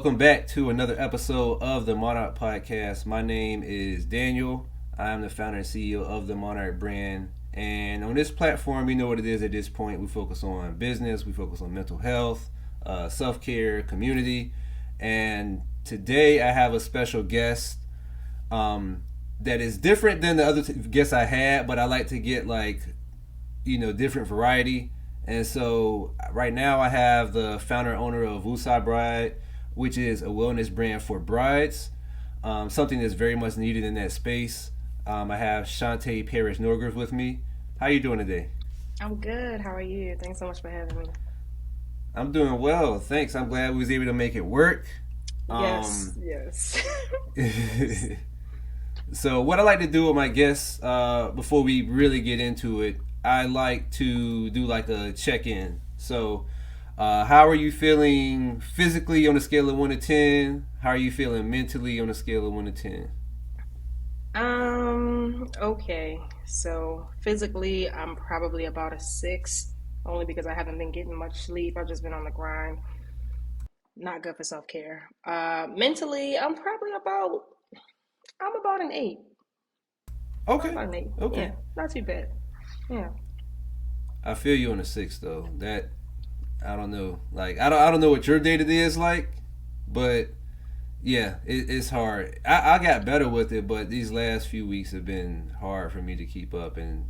Welcome back to another episode of the Monarch Podcast. My name is Daniel. I am the founder and CEO of the Monarch brand. And on this platform, you know what it is at this point. We focus on business, we focus on mental health, self care, community. And today I have a special guest that is different than the other guests I had, but I like to get different variety. And so right now I have the founder and owner of Woosah Bride, which is a wellness brand for brides, something that's very much needed in that space. I have Shonté Parrish-Norgriff with me. How are you doing today? I'm good. How are you? Thanks so much for having me. I'm doing well, thanks. I'm glad we was able to make it work. Yes, Um, yes. so what I like to do with my guests before we really get into it, I like to do like a check-in. So how are you feeling physically on a scale of 1 to 10? How are you feeling mentally on a scale of 1 to 10? Okay. So physically, I'm probably about a six, only because I haven't been getting much sleep. I've just been on the grind. Not good for self-care. Mentally, I'm about an eight. I'm Okay. about an eight. Okay. Yeah, not too bad. Yeah. I feel you on the 6 though. That I don't know. Like I don't know what your day to day is like, but yeah, it's hard. I got better with it, but these last few weeks have been hard for me to keep up. And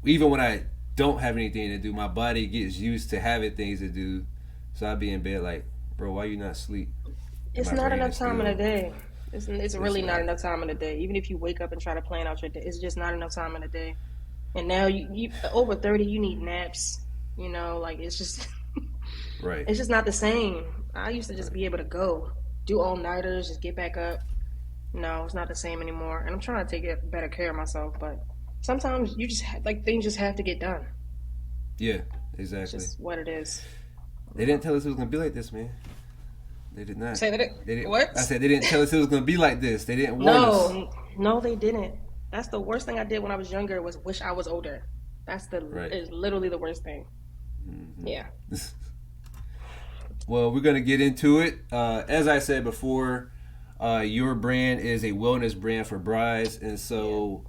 even when I don't have anything to do, my body gets used to having things to do. So I'll be in bed like, bro, why you not asleep? And It's my not brain enough is time in the still, day. It's it's really not not. enough time in the day. Even if you wake up and try to plan out your day, it's just not enough time in the day. And now you over 30, you need naps. Like it's just Right. it's just not the same. I used to just Right. be able to go, do all nighters, just get back up. No, it's not the same anymore. And I'm trying to take better care of myself, but sometimes you just like things just have to get done. Yeah, It's exactly. just what it is. They didn't tell us it was gonna be like this, man. They did not. Say that They didn't. what? I said they didn't tell us it was gonna be like this. They didn't warn us. No, they didn't. That's the worst thing I did when I was younger was wish I was older. That's the Right. is literally the worst thing. Yeah. Well, we're gonna get into it. As I said before, your brand is a wellness brand for brides, and Yeah. so,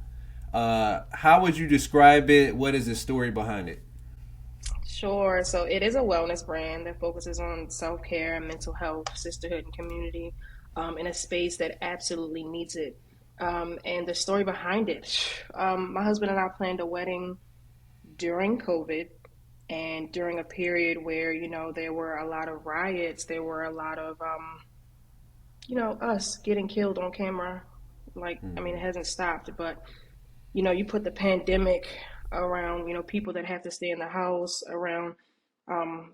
how would you describe it? What is the story behind it? Sure. So it is a wellness brand that focuses on self care, mental health, sisterhood, and community in a space that absolutely needs it. And the story behind it, my husband and I planned a wedding during COVID and during a period where, there were a lot of riots, there were a lot of, us getting killed on camera. Like, I mean, Mm-hmm. it hasn't stopped, but you put the pandemic around, people that have to stay in the house, around um,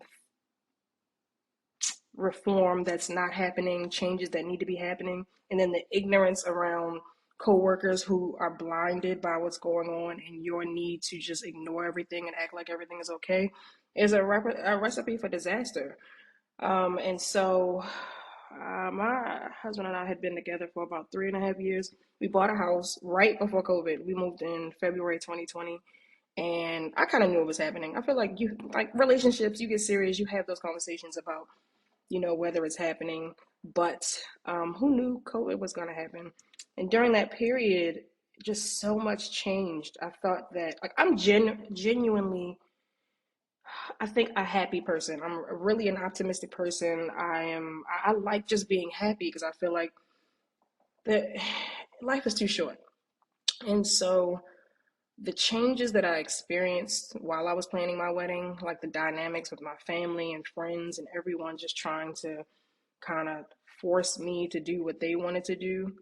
reform that's not happening, changes that need to be happening, and then the ignorance around coworkers who are blinded by what's going on and your need to just ignore everything and act like everything is okay is a recipe for disaster. And so my husband and I had been together for about 3.5 years. We bought a house right before COVID. We moved in February 2020. And I kind of knew it was happening. I feel like like relationships, you get serious, you have those conversations about, whether it's happening. But who knew COVID was going to happen? And during that period, just so much changed. I thought that, like, I'm genuinely I think a happy person. I'm really an optimistic person. I like just being happy because I feel like that life is too short. And so the changes that I experienced while I was planning my wedding, like the dynamics with my family and friends and everyone just trying to kind of force me to do what they wanted to do,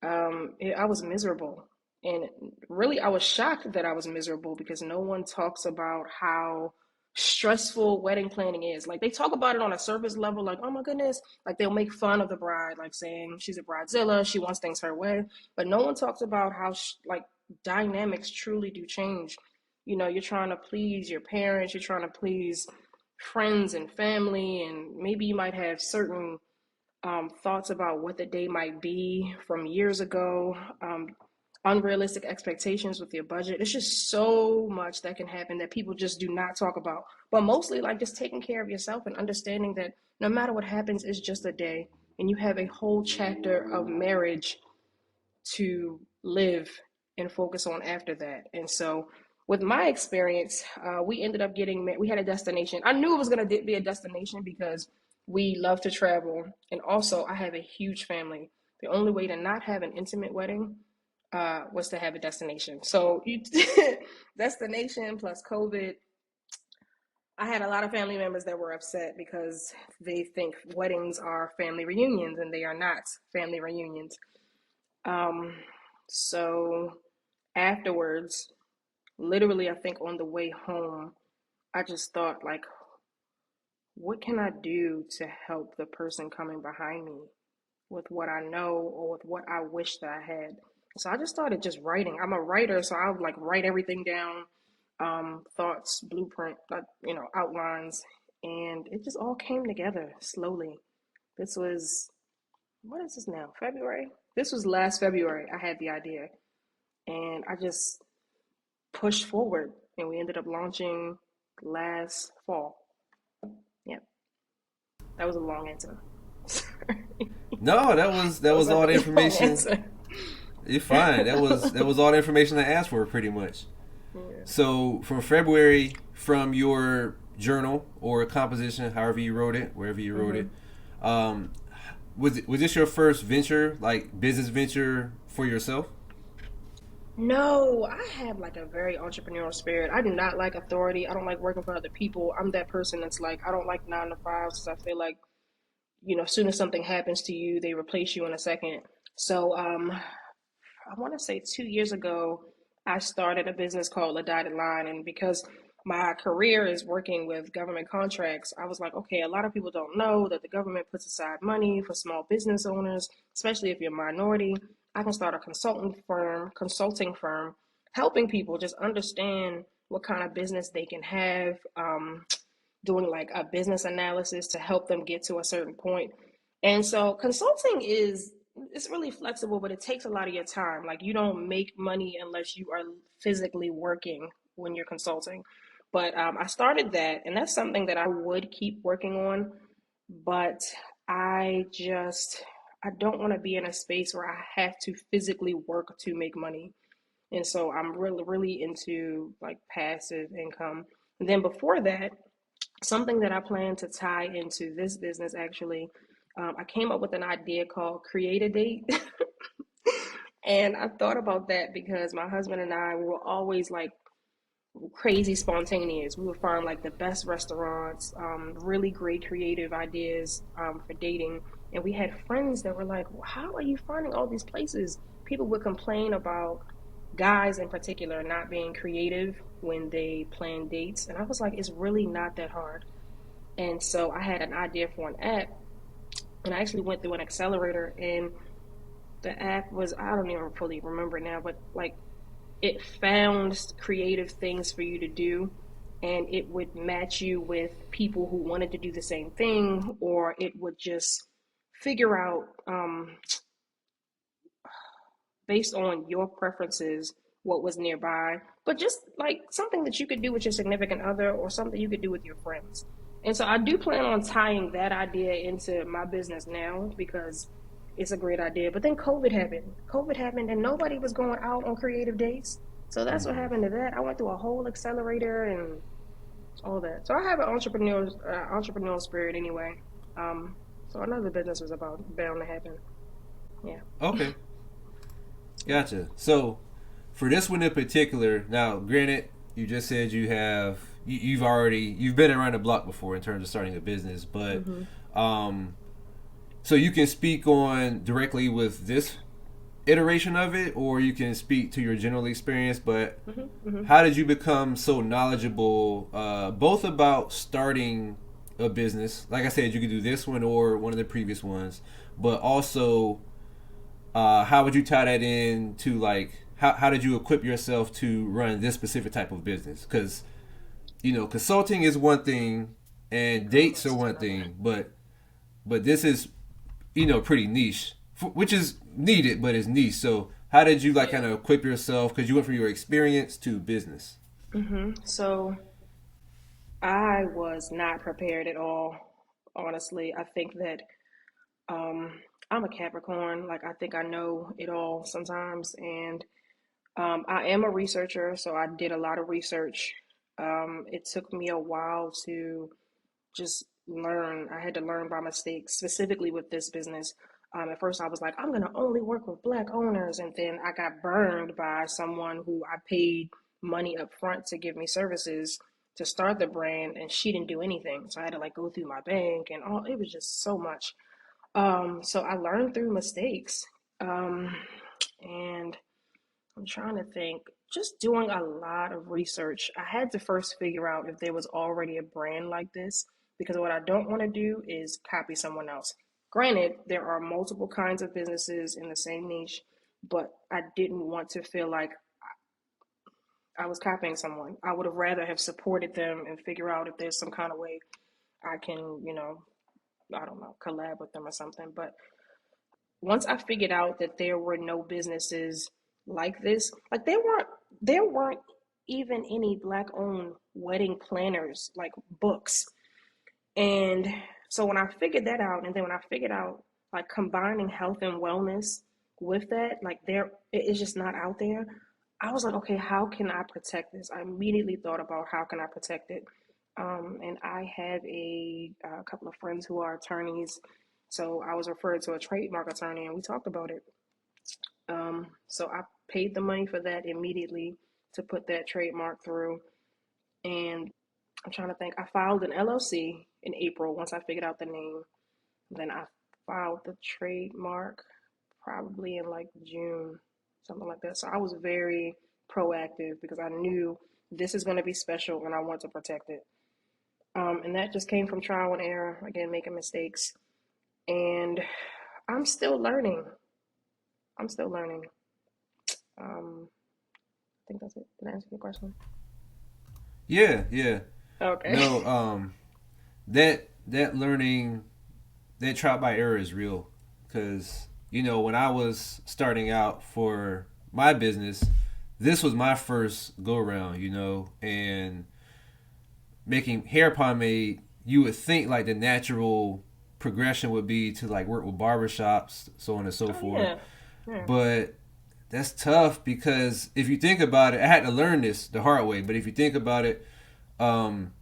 I was miserable. And really, I was shocked that I was miserable because no one talks about how stressful wedding planning is. Like, they talk about it on a surface level, like, oh my goodness, like they'll make fun of the bride, like saying she's a bridezilla, she wants things her way. But no one talks about how, like, dynamics truly do change. You're trying to please your parents, you're trying to please friends and family, and maybe you might have certain thoughts about what the day might be from years ago, unrealistic expectations with your budget. It's just so much that can happen that people just do not talk about. But mostly, like, just taking care of yourself and understanding that no matter what happens, it's just a day. and you have a whole chapter of marriage to live and focus on after that. And so, with my experience, we ended up we had a destination. I knew it was going to be a destination because we love to travel. And also, I have a huge family. The only way to not have an intimate wedding was to have a destination. So, destination plus COVID. I had a lot of family members that were upset because they think weddings are family reunions, and they are not family reunions. Um, so afterwards, literally, I think on the way home, I just thought, like, what can I do to help the person coming behind me with what I know or with what I wish that I had? So I just started just writing. I'm a writer, so I would like write everything down, thoughts, blueprint, outlines, and it just all came together slowly. This was, what is this now? February? This was last February. I had the idea, and I just pushed forward, and we ended up launching last fall. Yep, that was a long answer. No, that That was was a all the really long information. answer. You're fine. That was all the information I asked for, pretty much. Yeah. So from February, from your journal or composition, however you wrote it, wherever you wrote Mm-hmm. it, um, was this your first venture, like business venture for yourself? No, I have like a very entrepreneurial spirit. I do not like authority. I don't like working for other people. I'm that person that's like, I don't like 9 to 5s because I feel like, as soon as something happens to you, they replace you in a second. So, I want to say 2 years ago, I started a business called A Dotted Line. And because my career is working with government contracts, I was like, okay, a lot of people don't know that the government puts aside money for small business owners, especially if you're a minority. I can start a consulting firm, helping people just understand what kind of business they can have, doing like a business analysis to help them get to a certain point. And so consulting is it's really flexible, but it takes a lot of your time. Like you don't make money unless you are physically working when you're consulting. But I started that, and that's something that I would keep working on. But I just I don't want to be in a space where I have to physically work to make money. And so I'm really, really into like passive income. And then before that, something that I plan to tie into this business actually, I came up with an idea called Create a Date. And I thought about that because my husband and I were always like crazy spontaneous. We would find like the best restaurants, really great creative ideas for dating. And we had friends that were like, well, how are you finding all these places? People would complain about guys in particular not being creative when they plan dates. And I was like, it's really not that hard. And so I had an idea for an app, and I actually went through an accelerator, and the app was, I don't even fully remember now, but like it found creative things for you to do, and it would match you with people who wanted to do the same thing, or it would just figure out based on your preferences what was nearby, but just like something that you could do with your significant other or something you could do with your friends. And so I do plan on tying that idea into my business now because it's a great idea. But then COVID happened. COVID happened and nobody was going out on creative dates. So that's what Hmm. happened to that. I went through a whole accelerator and all that. So I have an entrepreneurial spirit anyway. So another business was about bound to happen. Yeah. Okay, Yeah. gotcha. So for this one in particular, now granted, you just said you've been around the block before in terms of starting a business, but Mm-hmm. um, so you can speak on directly with this iteration of it, or you can speak to your general experience. But Mm-hmm. Mm-hmm. how did you become so knowledgeable, both about starting a business? Like I said, you could do this one or one of the previous ones, but also how would you tie that in to like how did you equip yourself to run this specific type of business? Because consulting is one thing and dates are Finance is one another. thing, but this is pretty niche, which is needed, but it's niche. So how did you like Yeah. kind of equip yourself? Because you went from your experience to business. So I was not prepared at all, honestly. I think that Um, I'm a Capricorn. Like, I think I know it all sometimes. And I am a researcher, so I did a lot of research. It took me a while to just learn. I had to learn by mistakes, specifically with this business. At first, I was like, I'm going to only work with Black owners. And then I got burned by someone who I paid money up front to give me services to start the brand, and she didn't do anything. So I had to like go through my bank and all. It was just so much. So I learned through mistakes. Um, and I'm trying to think, just doing a lot of research. I had to first figure out if there was already a brand like this, because what I don't want to do is copy someone else. Granted, there are multiple kinds of businesses in the same niche, but I didn't want to feel like I was copying someone. I would have rather have supported them and figure out if there's some kind of way I can, I don't know, collab with them or something. But once I figured out that there were no businesses like this, like there weren't even any Black owned wedding planners like books. And so when I figured that out, and then when I figured out like combining health and wellness with that, like it's just not out there. I was like, okay, how can I protect this? I immediately thought about how can I protect it. And I have a couple of friends who are attorneys, so I was referred to a trademark attorney, and we talked about it. So I paid the money for that immediately to put that trademark through, and I'm trying to think. I filed an LLC in April once I figured out the name. Then I filed the trademark probably in like June, something like that. So I was very proactive because I knew this is going to be special and I want to protect it. And that just came from trial and error, again, making mistakes. And I'm still learning. I'm still learning. I think that's it. Did I answer your question? Yeah, yeah. Okay. No, that learning, that trial by error is real, because when I was starting out for my business, this was my first go around, and making hair pomade, you would think like the natural progression would be to like work with barbershops, so on and so Oh forth. yeah. Yeah. But that's tough because if you think about it, I had to learn this the hard way. But if you think about it, um,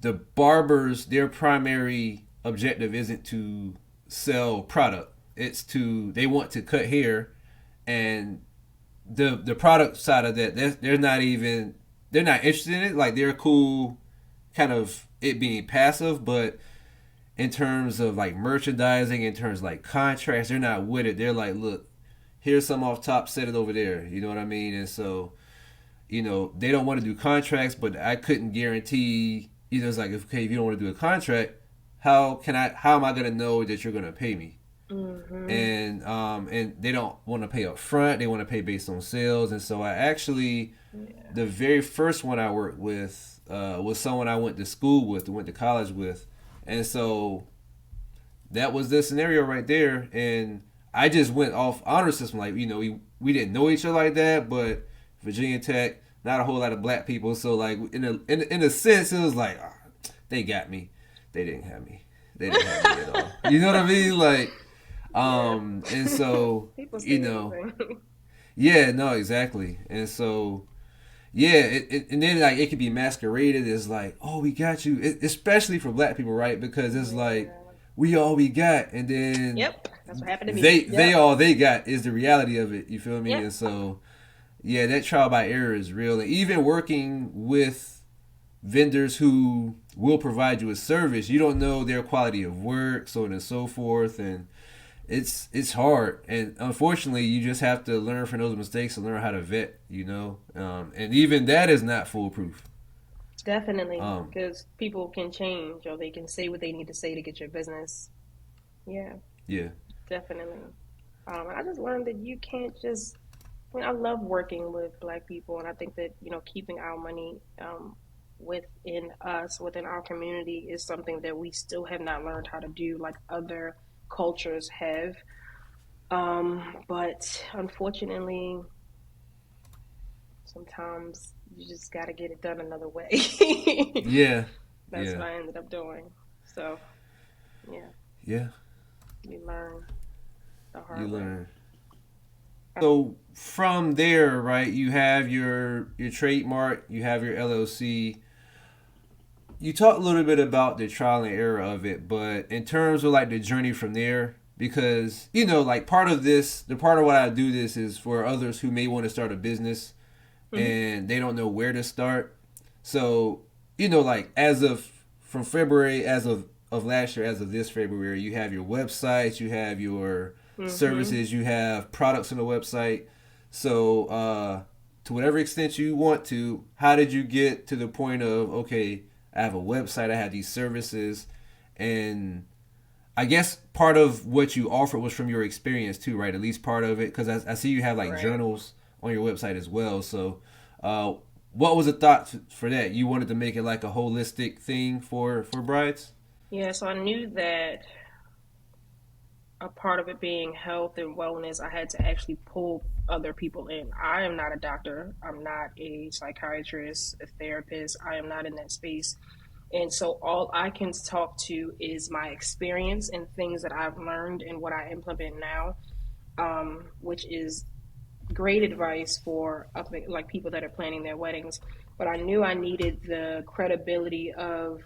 the barbers, their primary objective isn't to sell product. It's to they want to cut hair, and the product side of that, they're not interested in it. Like they're cool, kind of it being passive, but in terms of like merchandising, in terms of like contracts, they're not with it. They're like, look, here's some off top, set it over there. You know what I mean? And so, they don't want to do contracts, but I couldn't guarantee. It's like, okay, if you don't want to do a contract, how am I gonna know that you're gonna pay me? Mhm. And they don't want to pay up front. They want to pay based on sales. And so I actually, Yeah. the very first one I worked with was someone I went to school with, went to college with, and so that was the scenario right there. And I just went off honor system, like we didn't know each other like that, but Virginia Tech, not a whole lot of Black people, so like in a sense, it was like they got me, they didn't have me, they didn't have me at all. You know what I mean? Like, Yeah. and so People you say know, anything. yeah, no, exactly, and so yeah, and then like it could be masqueraded as like, oh, we got you, especially for Black people, right? Because it's like Yeah. we all we got, and then Yep. That's what happened to me. they Yep. all they got is the reality of it. You feel me? Yep. And so yeah, that trial by error is real, and even working with vendors who will provide you a service, you don't know their quality of work, so on and so forth, and it's hard, and unfortunately you just have to learn from those mistakes and learn how to vet, and even that is not foolproof. Definitely. um Because people can change or they can say what they need to say to get your business. Yeah, yeah, definitely. I just learned that you can't just. I mean, I love working with Black people, and I think that keeping our money within us, within our community, is something that we still have not learned how to do, like other cultures have. But unfortunately, sometimes you just got to get it done another way. yeah, That's yeah, what I ended up doing. So, yeah. yeah. You learn the You hard way. learn. So from there, right, you have your trademark, you have your LLC. You talked a little bit about the trial and error of it, but in terms of like the journey from there, because like part of this, the part of what I do this is for others who may want to start a business Hmm. and they don't know where to start. So like as of from February, as of last year, as of this February, you have your websites, you have your Hmm. services, you have products on the website. So to whatever extent you want to, how did you get to the point of, okay, I have a website, I have these services, and I guess part of what you offered was from your experience too, right? At least part of it, because I see you have like Right. journals on your website as well. So, uh, what was the thought for that? You wanted to make it like a holistic thing for brides. Yeah, so I knew that a part of it being health and wellness, I had to actually pull other people in. I am not a doctor. I'm not a psychiatrist, a therapist. I am not in that space. And so all I can talk to is my experience and things that I've learned and what I implement now, which is great advice for like people that are planning their weddings. But I knew I needed the credibility of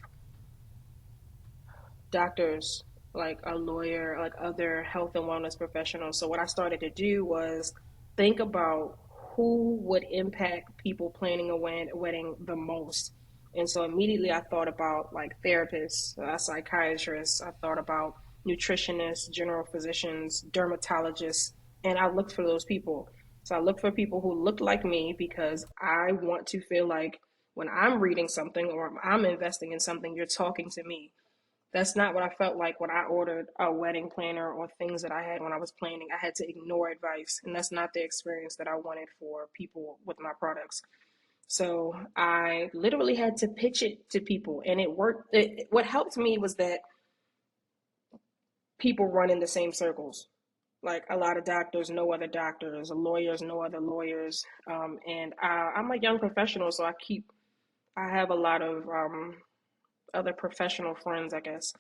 doctors, like a lawyer, like other health and wellness professionals. So what I started to do was think about who would impact people planning a wedding the most. And so immediately I thought about like therapists, psychiatrists, I thought about nutritionists, general physicians, dermatologists, and I looked for those people. So I looked for people who looked like me because I want to feel like when I'm reading something or I'm investing in something, you're talking to me. That's not what I felt like when I ordered a wedding planner or things that I had when I was planning. I had to ignore advice, and that's not the experience that I wanted for people with my products. So I literally had to pitch it to people, and it worked. What helped me was that people run in the same circles. Like a lot of doctors know other doctors, lawyers know other lawyers, and I'm a young professional, so I have a lot of other professional friends, I guess.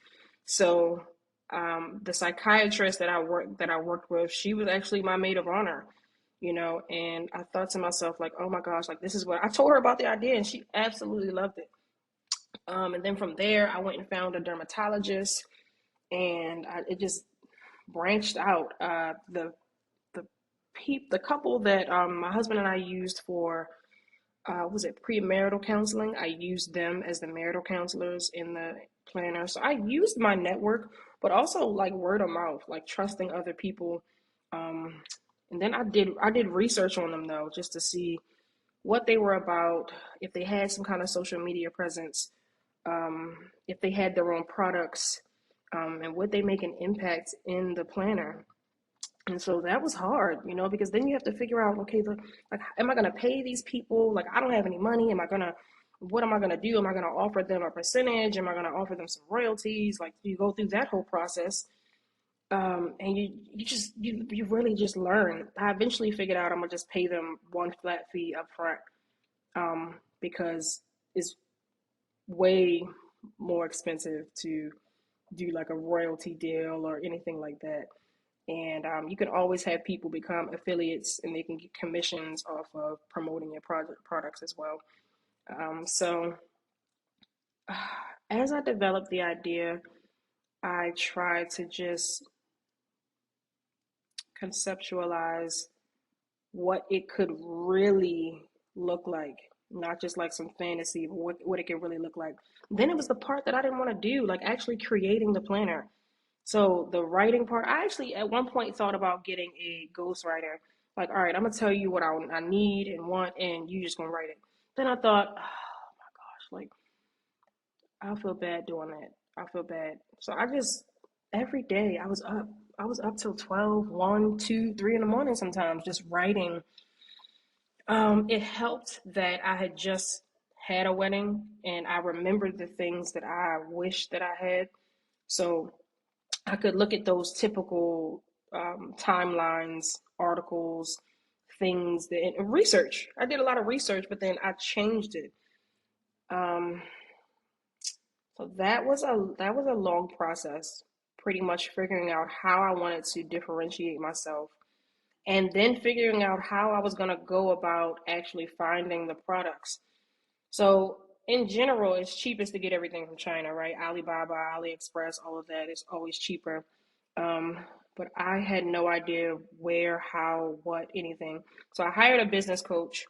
So the psychiatrist that I worked with, she was actually my maid of honor, and I thought to myself like, oh my gosh, like this is what I told her about the idea, and she absolutely loved it. And then from there, I went and found a dermatologist, and it just branched out. The the couple that my husband and I used for was it premarital counseling? I used them as the marital counselors in the planner. So I used my network, but also like word of mouth, like trusting other people. Um, and then I did research on them though, just to see what they were about, if they had some kind of social media presence, if they had their own products, and would they make an impact in the planner. And so that was hard, because then you have to figure out, okay, like, am I going to pay these people? Like, I don't have any money. What am I going to do? Am I going to offer them a percentage? Am I going to offer them some royalties? Like, you go through that whole process. And you really just learn. I eventually figured out I'm going to just pay them one flat fee up front, because it's way more expensive to do like a royalty deal or anything like that. And you can always have people become affiliates and they can get commissions off of promoting your products as well. So as I developed the idea, I tried to just conceptualize what it could really look like, not just like some fantasy, but what it could really look like. Then it was the part that I didn't want to do, like actually creating the planner. So the writing part, I actually at one point thought about getting a ghostwriter. Like, all right, I'm gonna tell you what I need and want, and you just gonna write it. Then I thought, oh my gosh, like I'll feel bad doing that. I'll feel bad. So I just every day I was up. I was up till 12, 1, 2, 3 in the morning sometimes, just writing. It helped that I had just had a wedding and I remembered the things that I wished that I had. So I could look at those typical timelines, articles, things that and research. I did a lot of research, but then I changed it. Um, so that was a long process. pretty much figuring out how I wanted to differentiate myself, and then figuring out how I was going to go about actually finding the products. So, in general, it's cheapest to get everything from China, right? Alibaba, AliExpress, all of that is always cheaper. Um, but I had no idea where, how, what, anything. So I hired a business coach.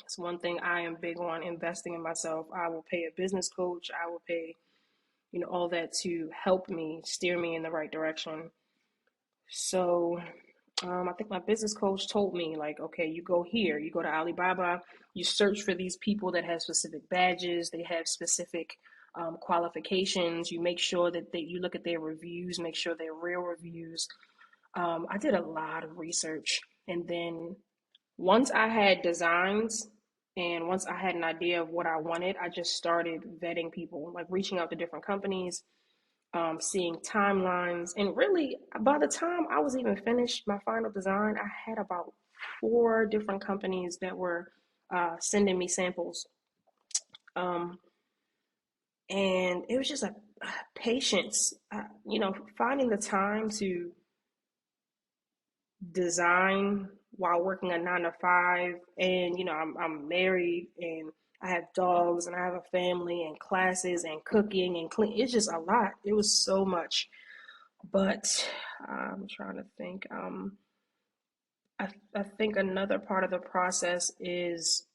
It's one thing I am big on, investing in myself. I will pay a business coach. I will pay, all that to help me steer me in the right direction. So I think my business coach told me, like, okay, you go here, you go to Alibaba, you search for these people that have specific badges, they have specific qualifications. You make sure that you look at their reviews, make sure they're real reviews. I did a lot of research. And then once I had designs and once I had an idea of what I wanted, I just started vetting people, like reaching out to different companies, seeing timelines. And really, by the time I was even finished my final design, I had about four different companies that were sending me samples. Um, and it was just a patience, finding the time to design while working a 9 to 5. And I'm married and I have dogs and I have a family and classes and cooking and clean. It's just a lot. It was so much. But I'm trying to think. I think another part of the process is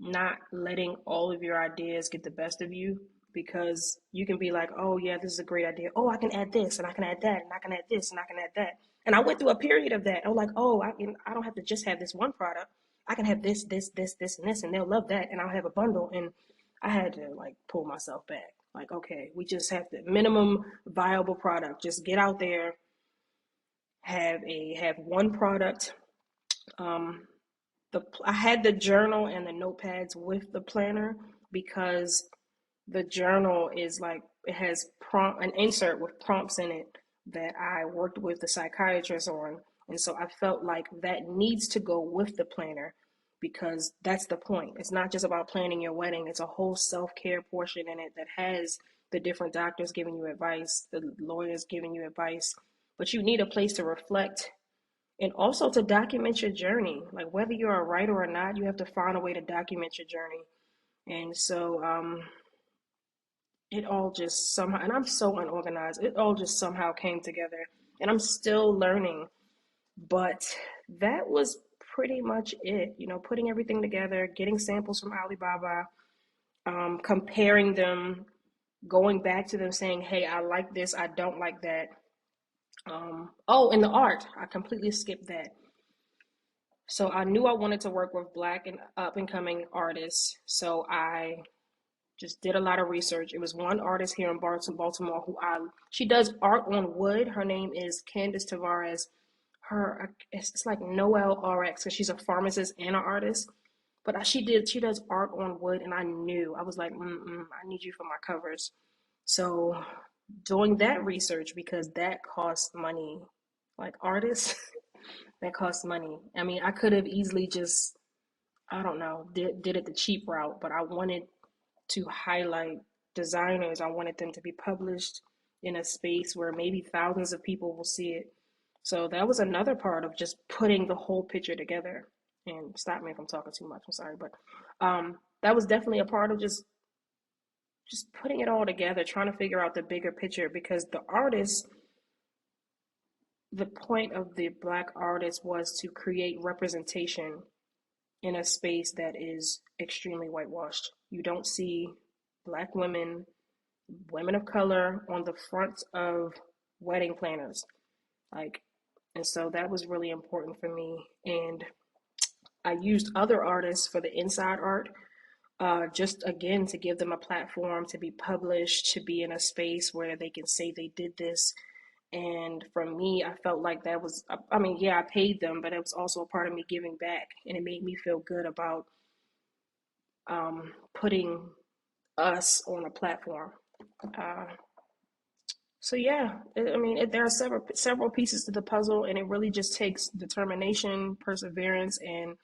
not letting all of your ideas get the best of you, because you can be like, oh, yeah, this is a great idea. Oh, I can add this and I can add that and I can add this and I can add that. And I went through a period of that. I was like, oh, I don't have to just have this one product. I can have this, this, this, this, and this, and they'll love that. And I'll have a bundle. And I had to like pull myself back. Like, okay, we just have the minimum viable product. Just get out there, have one product. Um, I had the journal and the notepads with the planner, because the journal is like, it has an insert with prompts in it that I worked with the psychiatrist on. And so I felt like that needs to go with the planner, because that's the point. It's not just about planning your wedding. It's a whole self-care portion in it that has the different doctors giving you advice, the lawyers giving you advice, but you need a place to reflect and also to document your journey. Like, whether you're a writer or not, you have to find a way to document your journey. And so it all just somehow, and I'm so unorganized, it all just somehow came together. And I'm still learning, but that was pretty much it. Putting everything together, getting samples from Alibaba, comparing them, going back to them saying, hey, I like this, I don't like that. Oh, and the art, I completely skipped that. So I knew I wanted to work with Black and up and coming artists. So I just did a lot of research. It was one artist here in Baltimore she does art on wood. Her name is Candice Tavares. It's like Noel RX, because she's a pharmacist and an artist. But she does art on wood, and I was like, I need you for my covers. So doing that research, because that costs money, like artists, that costs money. I mean, I could have easily just, I don't know, did it the cheap route, but I wanted to highlight designers. I wanted them to be published in a space where maybe thousands of people will see it. So that was another part of just putting the whole picture together. And stop me if I'm talking too much. I'm sorry, but that was definitely a part of just putting it all together, trying to figure out the bigger picture, because the point of the Black artist was to create representation in a space that is extremely whitewashed. You don't see Black women, women of color on the front of wedding planners. Like, and so that was really important for me. And I used other artists for the inside art, just again to give them a platform to be published, to be in a space where they can say they did this. And for me, I felt like that was, I mean, yeah, I paid them, but it was also a part of me giving back. And it made me feel good about putting us on a platform. Uh, so yeah, there are several pieces to the puzzle, and it really just takes determination, perseverance, and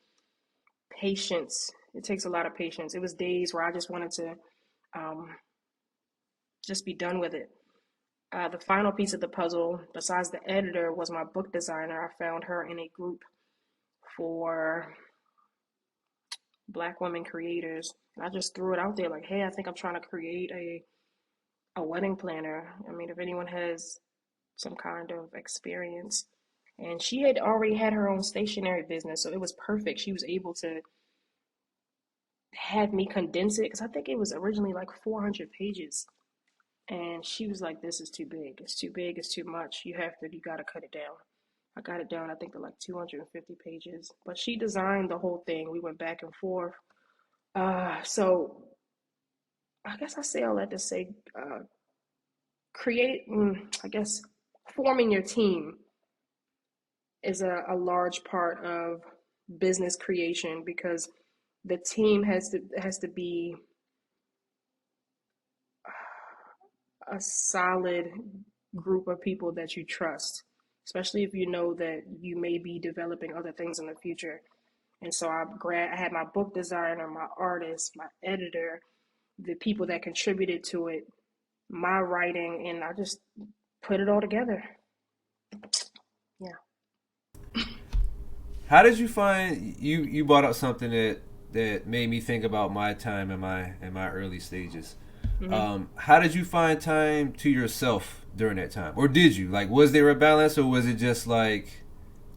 patience. It takes a lot of patience. It was days where I just wanted to um, just be done with it. The final piece of the puzzle, besides the editor, was my book designer. I found her in a group for Black women creators. And I just threw it out there like, hey, I think I'm trying to create a wedding planner. I mean, if anyone has some kind of experience. And she had already had her own stationery business, so it was perfect. She was able to have me condense it because I think it was originally like 400 pages. And she was like, this is too big. It's too big. It's too much. You got to cut it down. I got it down, I think, to like 250 pages. But she designed the whole thing. We went back and forth. So I guess I say all that to say, create, I guess, forming your team is a large part of business creation because the team has to be a solid group of people that you trust, especially if you know that you may be developing other things in the future. And so I had my book designer, my artist, my editor, the people that contributed to it, my writing, and I just put it all together. Yeah. How did you find you brought up something that made me think about my time in my early stages. Mm-hmm. How did you find time to yourself during that time, or did you like? Was there a balance, or was it just like,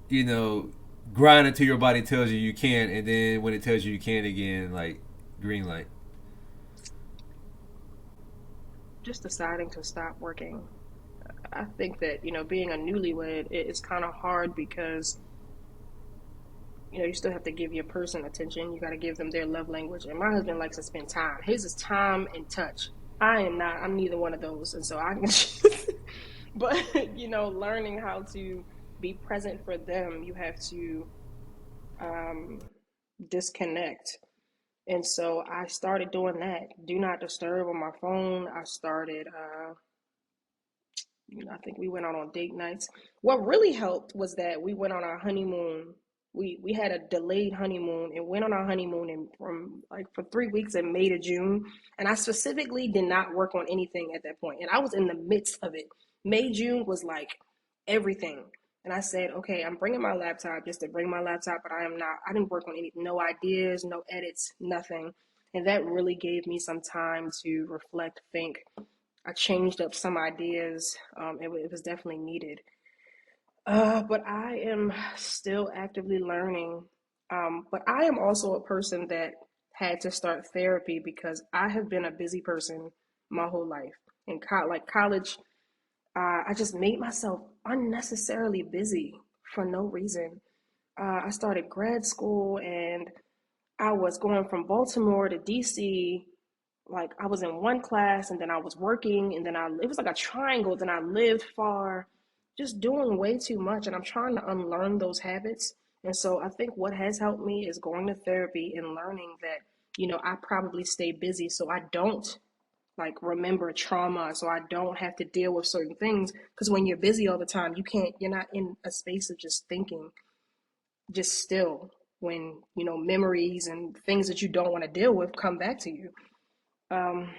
you know, grind until your body tells you can't, and then when it tells you can't again, like green light? Just deciding to stop working. I think that, being a newlywed, it's kind of hard because, you still have to give your person attention. You got to give them their love language. And my husband likes to spend time. His is time and touch. I am not. I'm neither one of those. And so I can just, but, learning how to be present for them, you have to um, disconnect. And so I started doing that. Do not disturb on my phone. I started, I think we went out on date nights. What really helped was that we went on our honeymoon. We had a delayed honeymoon and went on our honeymoon from like for 3 weeks in May to June. And I specifically did not work on anything at that point. And I was in the midst of it. May, June was like everything. And I said, okay, I'm bringing my laptop just to bring my laptop, but I didn't work on no ideas, no edits, nothing. And that really gave me some time to reflect, think. I changed up some ideas. It was definitely needed. But I am still actively learning. But I am also a person that had to start therapy because I have been a busy person my whole life. In college, I just made myself unnecessarily busy for no reason. I started grad school and I was going from Baltimore to DC. Like I was in one class and then I was working and then it was like a triangle. Then I lived far, just doing way too much. And I'm trying to unlearn those habits. And so I think what has helped me is going to therapy and learning that, I probably stay busy so I don't like remember trauma, so I don't have to deal with certain things. Because when you're busy all the time, you're not in a space of just thinking, just still when, memories and things that you don't want to deal with come back to you. Um,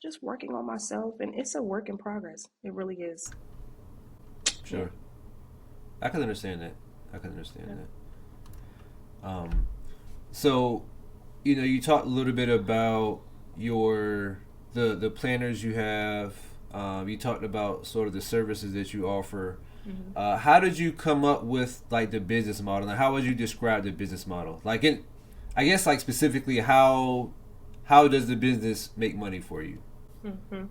just working on myself, and it's a work in progress. It really is. Yeah. Sure, I can understand that. I can understand Yeah. that. So, you talked a little bit about your the planners you have. You talked about sort of the services that you offer. Hmm. How did you come up with like the business model, and how would you describe the business model? Like, I guess like specifically how does the business make money for you? Hmm.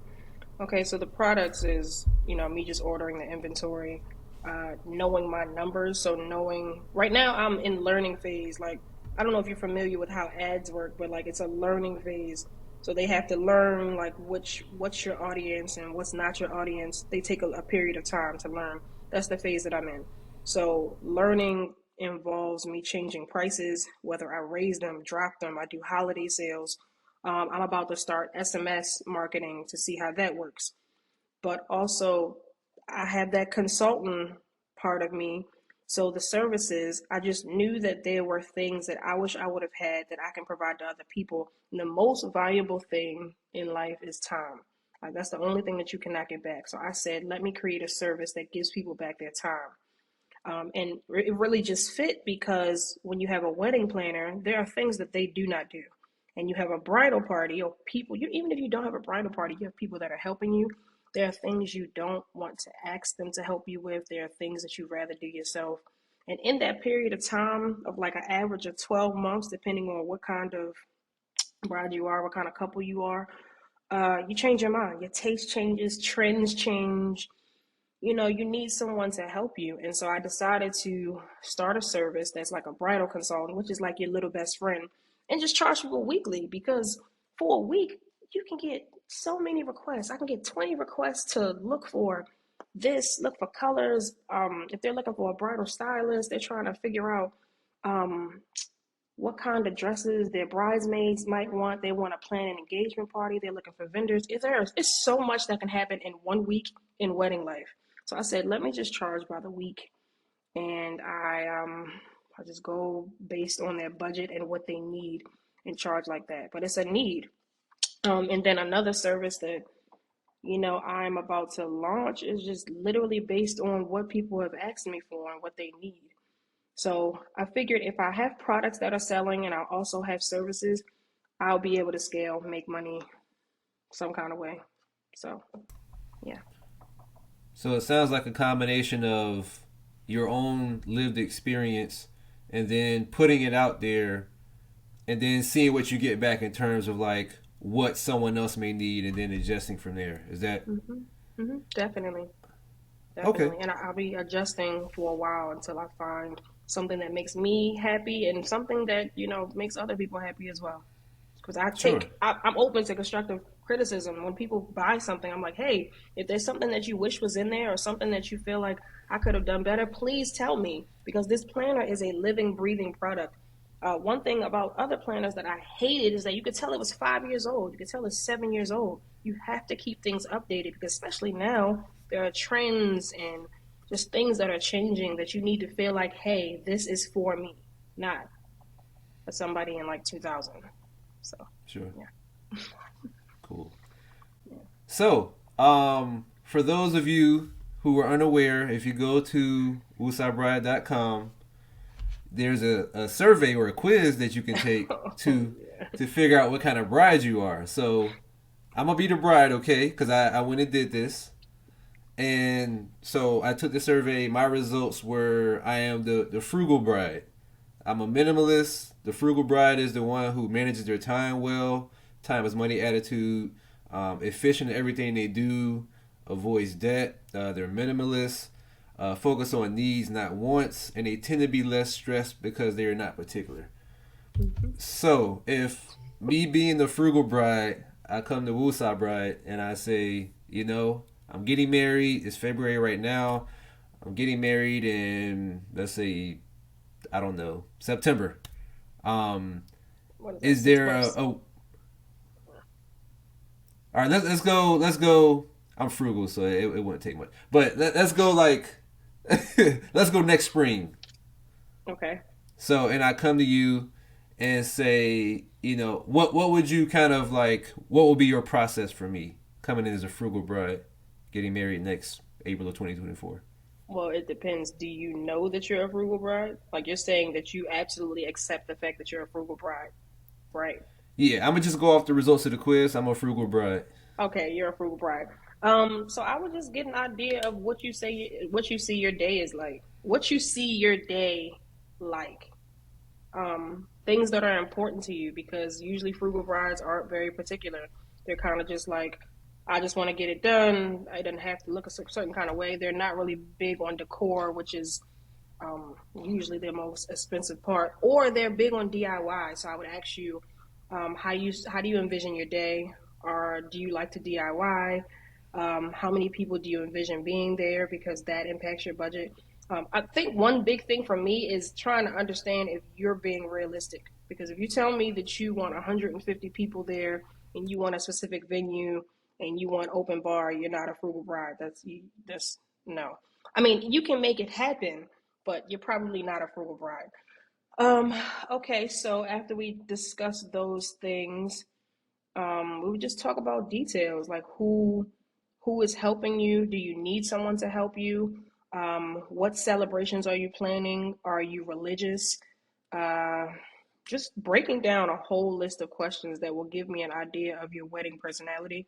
Okay, so the products is, me just ordering the inventory, knowing my numbers. So knowing right now I'm in learning phase. Like, I don't know if you're familiar with how ads work, but like it's a learning phase. So they have to learn like what's your audience and what's not your audience. They take a period of time to learn. That's the phase that I'm in. So learning involves me changing prices, whether I raise them, drop them, I do holiday sales. I'm about to start SMS marketing to see how that works. But also, I have that consultant part of me. So the services, I just knew that there were things that I wish I would have had that I can provide to other people. And the most valuable thing in life is time. Like that's the only thing that you cannot get back. So I said, let me create a service that gives people back their time. And it really just fit because when you have a wedding planner, there are things that they do not do. And you have a bridal party or people, even if you don't have a bridal party, you have people that are helping you. There are things you don't want to ask them to help you with. There are things that you'd rather do yourself. And in that period of time of like an average of 12 months, depending on what kind of bride you are, what kind of couple you are, you change your mind. Your taste changes, trends change, you need someone to help you. And so I decided to start a service that's like a bridal consultant, which is like your little best friend, and just charge people weekly because for a week, you can get so many requests. I can get 20 requests to look for this, look for colors. If they're looking for a bridal stylist, they're trying to figure out um, what kind of dresses their bridesmaids might want. They want to plan an engagement party. They're looking for vendors. It's so much that can happen in 1 week in wedding life. So I said, let me just charge by the week, and I just go based on their budget and what they need and charge like that. But it's a need. And then another service that I'm about to launch is just literally based on what people have asked me for and what they need. So I figured if I have products that are selling and I also have services, I'll be able to scale, make money some kind of way. So yeah. So it sounds like a combination of your own lived experience and then putting it out there and then seeing what you get back in terms of like what someone else may need and then adjusting from there. Is that Definitely. okay? Definitely. And I'll be adjusting for a while until I find something that makes me happy and something that, makes other people happy as well. Because Sure. I'm open to constructive criticism. When people buy something, I'm like, hey, if there's something that you wish was in there or something that you feel like I could have done better, please tell me. Because this planner is a living, breathing product. One thing about other planners that I hated is that you could tell it was 5 years old. You could tell it's 7 years old. You have to keep things updated because, especially now, there are trends and just things that are changing that you need to feel like, hey, this is for me, not for somebody in like 2000. So, Sure. yeah. Cool. Yeah. So, for those of you who are unaware, if you go to woosahbride.com, there's a survey or a quiz that you can take to Yeah. to figure out what kind of bride you are. So I'm gonna be the bride, okay? Because I went and did this, and so I took the survey. My results were I am the frugal bride. I'm a minimalist. The frugal bride is the one who manages their time well, time is money attitude, efficient in everything they do, avoids debt. They're minimalist, focus on needs, not wants, and they tend to be less stressed because they are not particular. Hmm. So if me being the frugal bride, I come to Woosah Bride and I say, I'm getting married. It's February right now. I'm getting married in, let's say, I don't know, September. Um, What is that? is Six there months. all right? Let's go. Let's go. I'm frugal, so it wouldn't take much. But let's go like, let's go next spring. Okay. So, and I come to you and say, what would you kind of like? What will be your process for me coming in as a frugal bride, getting married next April of 2024? Well, it depends. Do you know that you're a frugal bride? Like you're saying that you absolutely accept the fact that you're a frugal bride, right? Yeah, I'm gonna just go off the results of the quiz. I'm a frugal bride. Okay, you're a frugal bride. So I would just get an idea of what you see your day is like. What you see your day like. Things that are important to you because usually frugal brides aren't very particular. They're kind of just like, I just want to get it done. I don't have to look a certain kind of way. They're not really big on decor, which is usually their most expensive part, or they're big on DIY. So I would ask you, how do you envision your day, or do you like to DIY? How many people do you envision being there because that impacts your budget? I think one big thing for me is trying to understand if you're being realistic. Because if you tell me that you want 150 people there and you want a specific venue and you want open bar, you're not a frugal bride. That's no. I mean, you can make it happen, but you're probably not a frugal bride. Um, okay, so after we discuss those things, We would just talk about details like who is helping you. Do you need someone to help you? What celebrations are you planning? Are you religious? Uh, just breaking down a whole list of questions that will give me an idea of your wedding personality.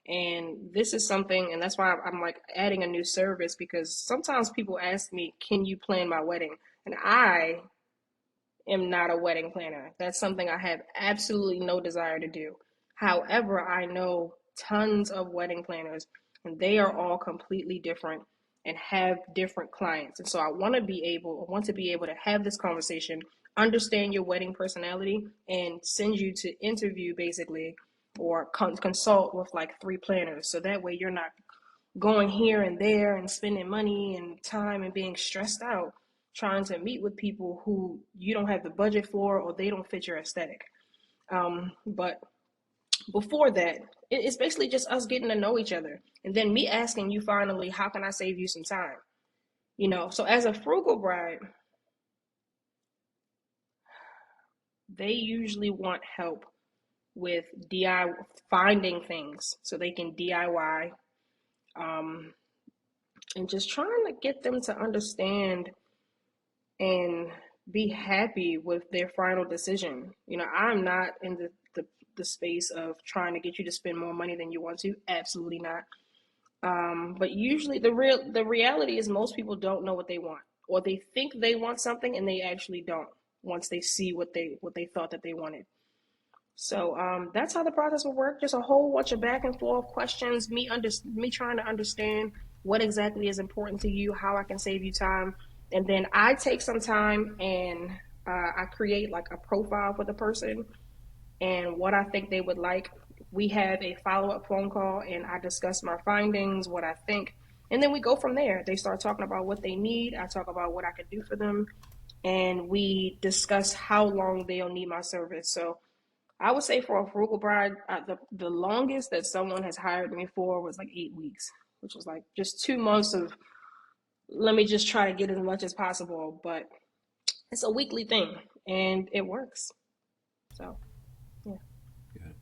And this is something, and that's why I'm like adding a new service because sometimes people ask me, "Can you plan my wedding?" And I am not a wedding planner. That's something I have absolutely no desire to do. However, I know tons of wedding planners and they are all completely different and have different clients. And so I want to be able to have this conversation, understand your wedding personality and send you to interview basically or consult with like three planners. So that way you're not going here and there and spending money and time and being stressed out trying to meet with people who you don't have the budget for or they don't fit your aesthetic. But before that, it's basically just us getting to know each other. And then me asking you finally, how can I save you some time? So as a frugal bride, they usually want help with DIY finding things so they can DIY um, and just trying to get them to understand and be happy with their final decision. I'm not in the space of trying to get you to spend more money than you want to. Absolutely not. But usually the reality is most people don't know what they want, or they think they want something and they actually don't once they see what they thought that they wanted. So that's how the process will work. Just a whole bunch of back and forth questions. Me trying to understand what exactly is important to you, how I can save you time, and then I take some time and I create like a profile for the person and what I think they would like. We have a follow up phone call and I discuss my findings, what I think, and then we go from there. They start talking about what they need. I talk about what I can do for them, and we discuss how long they'll need my service. So I would say for a frugal bride, the longest that someone has hired me for was like 8 weeks, which was like just 2 months of let me just try to get as much as possible. But it's a weekly thing and it works. So, yeah. Yeah.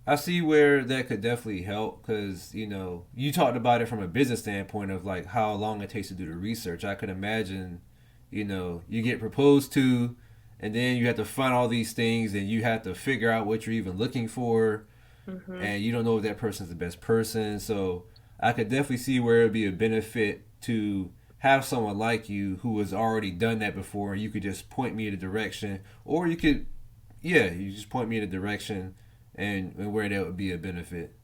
I see where that could definitely help because you talked about it from a business standpoint of like how long it takes to do the research. I could imagine, you get proposed to, and then you have to find all these things, and you have to figure out what you're even looking for, Mm-hmm. and you don't know if that person's the best person. So I could definitely see where it would be a benefit to have someone like you who has already done that before. You could just point me in a direction, or you could, yeah, you just point me in a direction, and where that would be a benefit.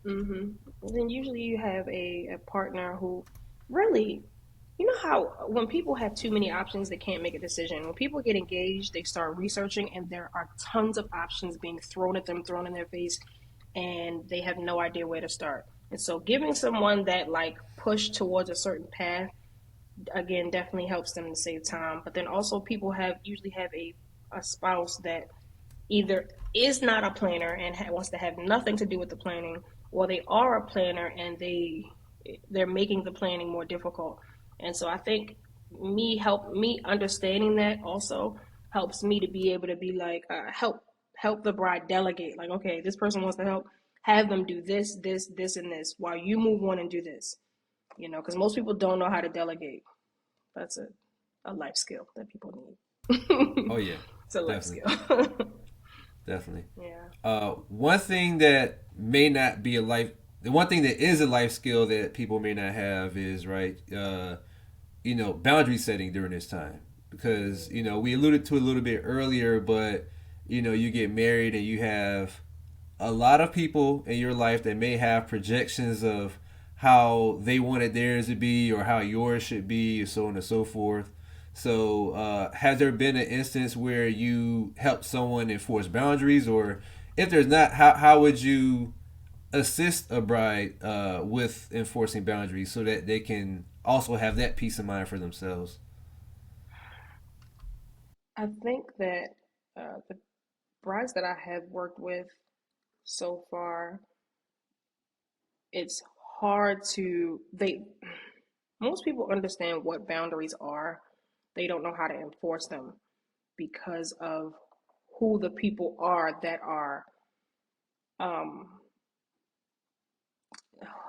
Mm-hmm. Then usually you have a partner who really, how when people have too many options, they can't make a decision. When people get engaged, they start researching, and there are tons of options being thrown at them, thrown in their face, and they have no idea where to start. And so, giving someone that like push towards a certain path again definitely helps them to save time. But then also, people have usually have a spouse that either is not a planner and wants to have nothing to do with the planning, or they are a planner and they're making the planning more difficult. And so I think me understanding that also helps me to be able to be like help the bride delegate. Like, okay, this person wants to help, have them do this, and this while you move on and do this. Because most people don't know how to delegate. That's a life skill that people need. Oh yeah, It's a life definitely, skill. definitely. Yeah. One thing that may not be a life, the one thing that is a life skill that people may not have is right. Boundary setting during this time because we alluded to it a little bit earlier, but you get married and you have a lot of people in your life that may have projections of how they wanted theirs to be or how yours should be, so on and so forth. So, has there been an instance where you helped someone enforce boundaries, or if there's not, how would you assist a bride with enforcing boundaries so that they can also have that peace of mind for themselves? I think that the brides that I have worked with so far, it's hard to they most people understand what boundaries are. They don't know how to enforce them because of who the people are that are um,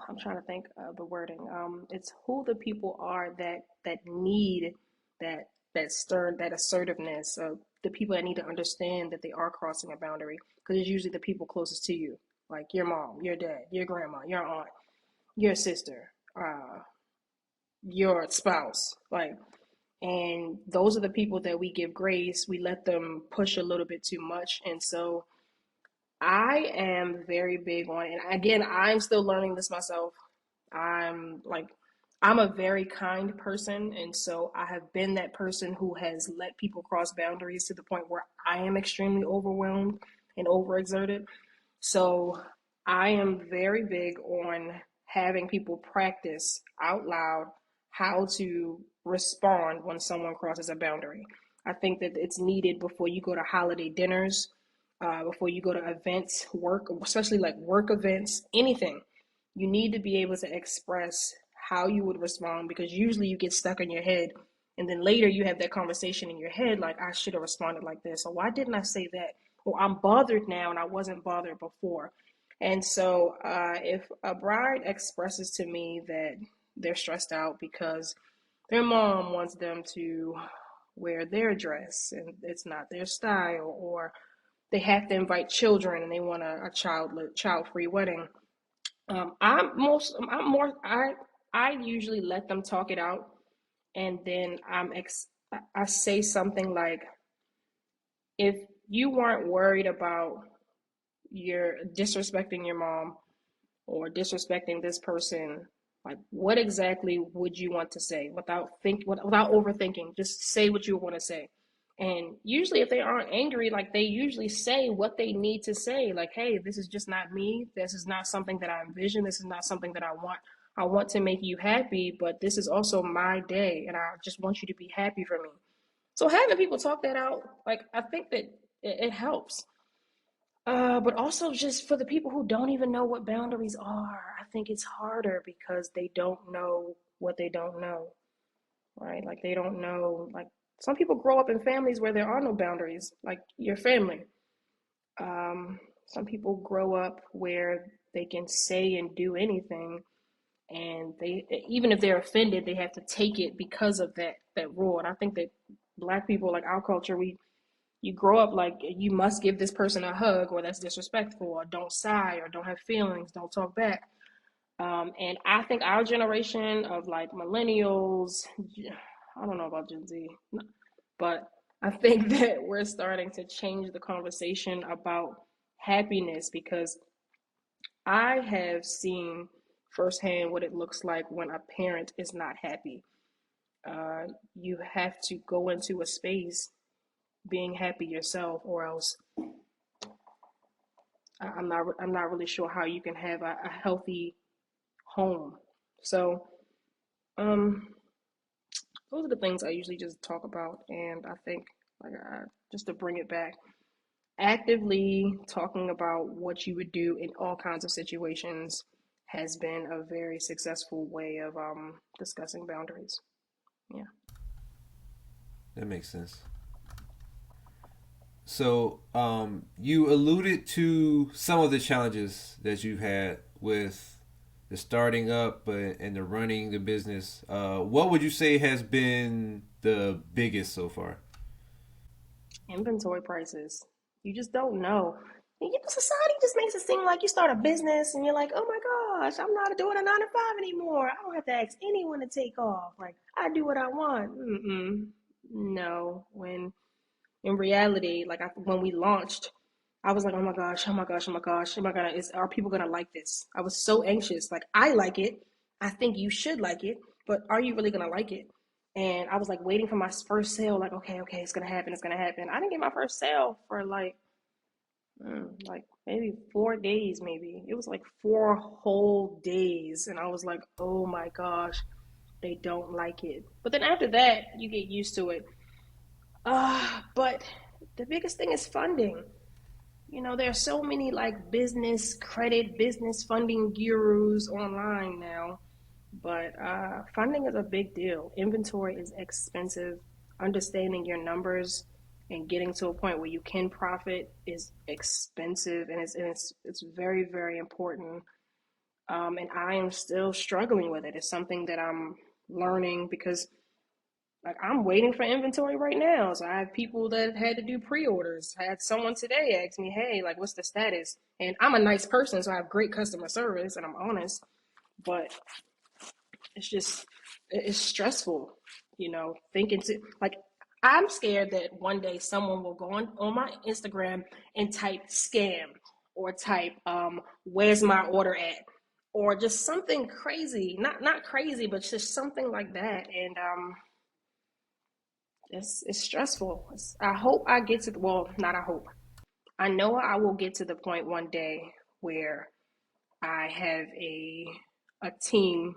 I'm trying to think of the wording. It's who the people are that need that stern, that assertiveness. The people that need to understand that they are crossing a boundary, because it's usually the people closest to you, like your mom, your dad, your grandma, your aunt, your sister, your spouse, like. And those are the people that we give grace. We let them push a little bit too much, and so I am very big on, and again, I'm still learning this myself. I'm like, I'm a very kind person, and so I have been that person who has let people cross boundaries to the point where I am extremely overwhelmed and overexerted. So I am very big on having people practice out loud how to respond when someone crosses a boundary. I think that it's needed before you go to holiday dinners, before you go to events, work, especially like work events, anything. You need to be able to express how you would respond, because usually you get stuck in your head, and then later you have that conversation in your head like, I should have responded like this, or why didn't I say that, or I'm bothered now and I wasn't bothered before. And so if a bride expresses to me that they're stressed out because their mom wants them to wear their dress and it's not their style, or they have to invite children and they want a child free wedding, I usually let them talk it out, and then I say something like, if you weren't worried about your disrespecting your mom or disrespecting this person, like what exactly would you want to say without overthinking? Just say what you want to say. And usually if they aren't angry, like they usually say what they need to say. Like, hey, this is just not me. This is not something that I envision. This is not something that I want. I want to make you happy, but this is also my day and I just want you to be happy for me. So having people talk that out, like I think that it helps. But also just for the people who don't even know what boundaries are, I think it's harder because they don't know what they don't know, right? Like they don't know, like some people grow up in families where there are no boundaries, like your family. Some people grow up where they can say and do anything, and they, even if they're offended, they have to take it because of that rule. And I think that black people, like our culture, we you grow up like you must give this person a hug, or that's disrespectful, or don't sigh, or don't have feelings, don't talk back. And I think our generation of like millennials, I don't know about Gen Z, but I think that we're starting to change the conversation about happiness, because I have seen firsthand what it looks like when a parent is not happy. You have to go into a space being happy yourself, or else I'm not really sure how you can have a healthy home. So um, those are the things I usually just talk about, and I think like just to bring it back, actively talking about what you would do in all kinds of situations has been a very successful way of discussing boundaries. Yeah. That makes sense. So, you alluded to some of the challenges that you've had with the starting up and the running the business. What would you say has been the biggest so far? Inventory prices. You just don't know. And, society just makes it seem like you start a business and you're like, oh my gosh, I'm not doing a 9 to 5 anymore. I don't have to ask anyone to take off. Like, I do what I want. Mm-mm. No. When in reality, like when we launched, I was like, oh my gosh, oh my gosh, oh my gosh, am I gonna? Are people gonna like this? I was so anxious. Like, I like it. I think you should like it, but are you really gonna like it? And I was like waiting for my first sale. Like, okay, okay, it's gonna happen. It's gonna happen. I didn't get my first sale for like maybe 4 days. Maybe it was like 4 whole days, and I was like, oh my gosh, they don't like it. But then after that, you get used to it. But the biggest thing is funding. There are so many like business credit, business funding gurus online now, but funding is a big deal. Inventory is expensive. Understanding your numbers, and getting to a point where you can profit is expensive, and it's very, very important. And I am still struggling with it. It's something that I'm learning because like I'm waiting for inventory right now. So I have people that had to do pre-orders. I had someone today ask me, "Hey, like what's the status?" And I'm a nice person, so I have great customer service and I'm honest, but it's just it's stressful, thinking to like I'm scared that one day someone will go on my Instagram and type scam or type where's my order at or just something crazy, not crazy, but just something like that. And it's stressful. I hope I get to well, not I hope. I know I will get to the point one day where I have a team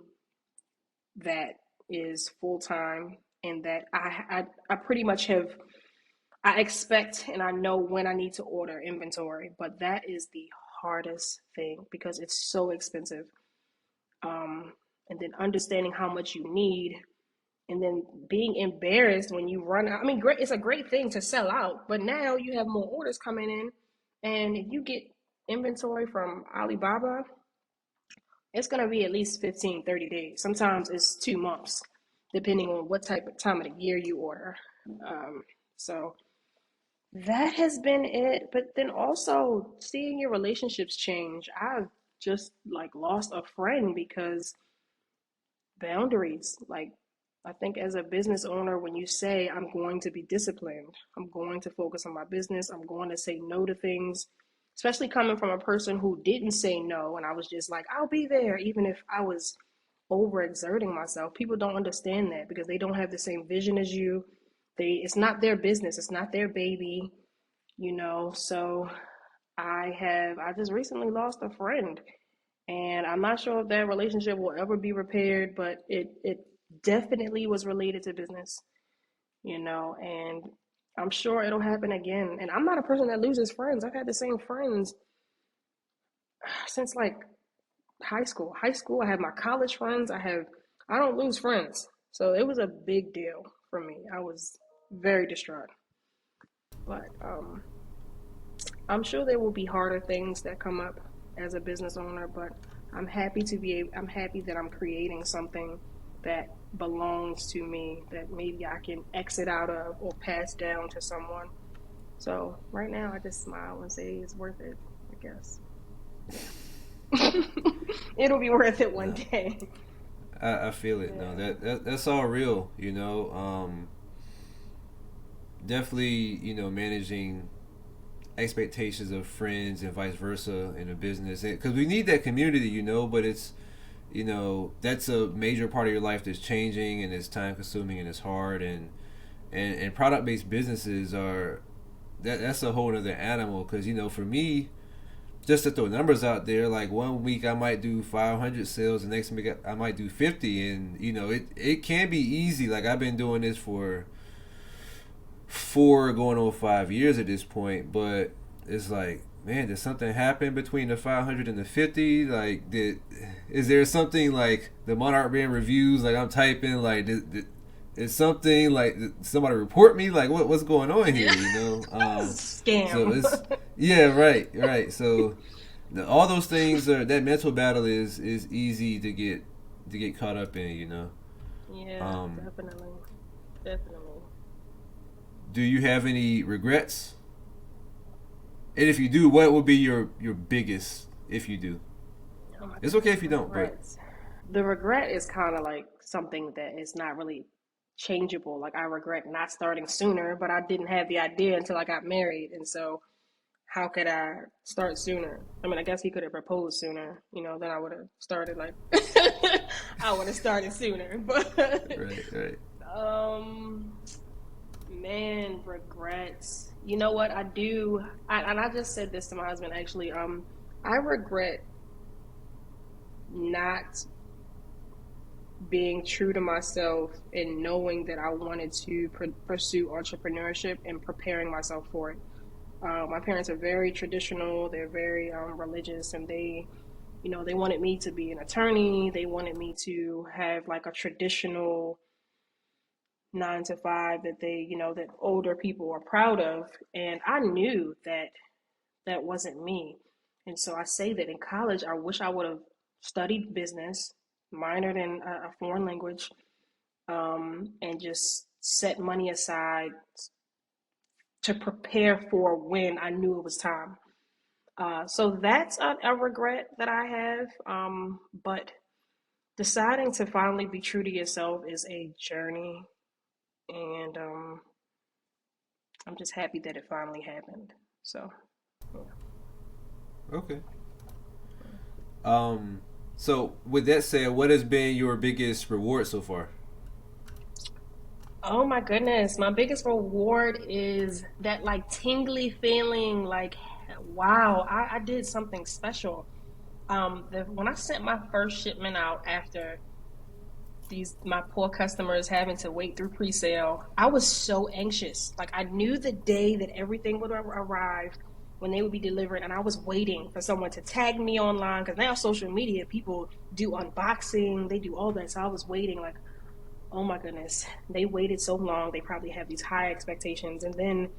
that is full time and that I pretty much have I expect and I know when I need to order inventory, but that is the hardest thing because it's so expensive. And then understanding how much you need and then being embarrassed when you run out. I mean, great, it's a great thing to sell out, but now you have more orders coming in, and if you get inventory from Alibaba, it's going to be at least 15, 30 days. Sometimes it's 2 months, depending on what type of time of the year you order. So that has been it. But then also seeing your relationships change. I've just like lost a friend because boundaries. Like, I think as a business owner, when you say, I'm going to be disciplined, I'm going to focus on my business, I'm going to say no to things, especially coming from a person who didn't say no. And I was just like, I'll be there, even if I was overexerting myself. People don't understand that because they don't have the same vision as you. It's not their business, it's not their baby, So I just recently lost a friend, and I'm not sure if that relationship will ever be repaired, but it definitely was related to business, and I'm sure it'll happen again. And I'm not a person that loses friends. I've had the same friends since like high school. High school, I have my college friends. I don't lose friends. So it was a big deal for me. I was very distraught. But I'm sure there will be harder things that come up as a business owner, but I'm happy that I'm creating something that belongs to me that maybe I can exit out of or pass down to someone. So right now I just smile and say it's worth it, I guess. Yeah. It'll be worth it one No, day. I feel it. No, Yeah. that's all real. Definitely, managing expectations of friends and vice versa in a business, because we need that community, but it's that's a major part of your life that's changing and it's time consuming and it's hard, and product based businesses are that's a whole other animal, because for me, just to throw numbers out there, like one week I might do 500 sales, the next week I might do 50, and it can be easy. Like I've been doing this for going on 5 years at this point, but it's like, man, did something happen between the 500 and the 50? Like, is there something like the Monarch Brand reviews? Like I'm typing, like, is something like did somebody report me? Like, what's going on here? So Scam. it's yeah, right. So all those things are that mental battle is easy to get caught up in. Yeah, Um, definitely. Definitely. do you have any regrets? And if you do, what would be your biggest if you do? Oh my It's okay goodness, if you don't, but regrets. The regret is kind of like something that is not really changeable. Like I regret not starting sooner, but I didn't have the idea until I got married. And so how could I start sooner? I mean, I guess he could have proposed sooner, then I would have started like I would have started sooner. But right. um man, regrets. You know what? And I just said this to my husband actually. I regret not being true to myself and knowing that I wanted to pursue entrepreneurship and preparing myself for it. My parents are very traditional. They're very religious, and they wanted me to be an attorney. They wanted me to have like a traditional 9 to 5 that that older people are proud of. And I knew that that wasn't me. And so I say that in college, I wish I would have studied business, minored in a foreign language, and just set money aside to prepare for when I knew it was time. So that's a regret that I have. But deciding to finally be true to yourself is a journey. And I'm just happy that it finally happened. So, yeah. Okay. Um, so with that said, what has been your biggest reward so far? Oh my goodness. My biggest reward is that like tingly feeling like, wow, I did something special. When I sent my first shipment out after these my poor customers having to wait through pre-sale, I was so anxious. Like I knew the day that everything would arrive when they would be delivered, and I was waiting for someone to tag me online because now social media people do unboxing, they do all that. So I was waiting like, oh my goodness, they waited so long. They probably have these high expectations, and then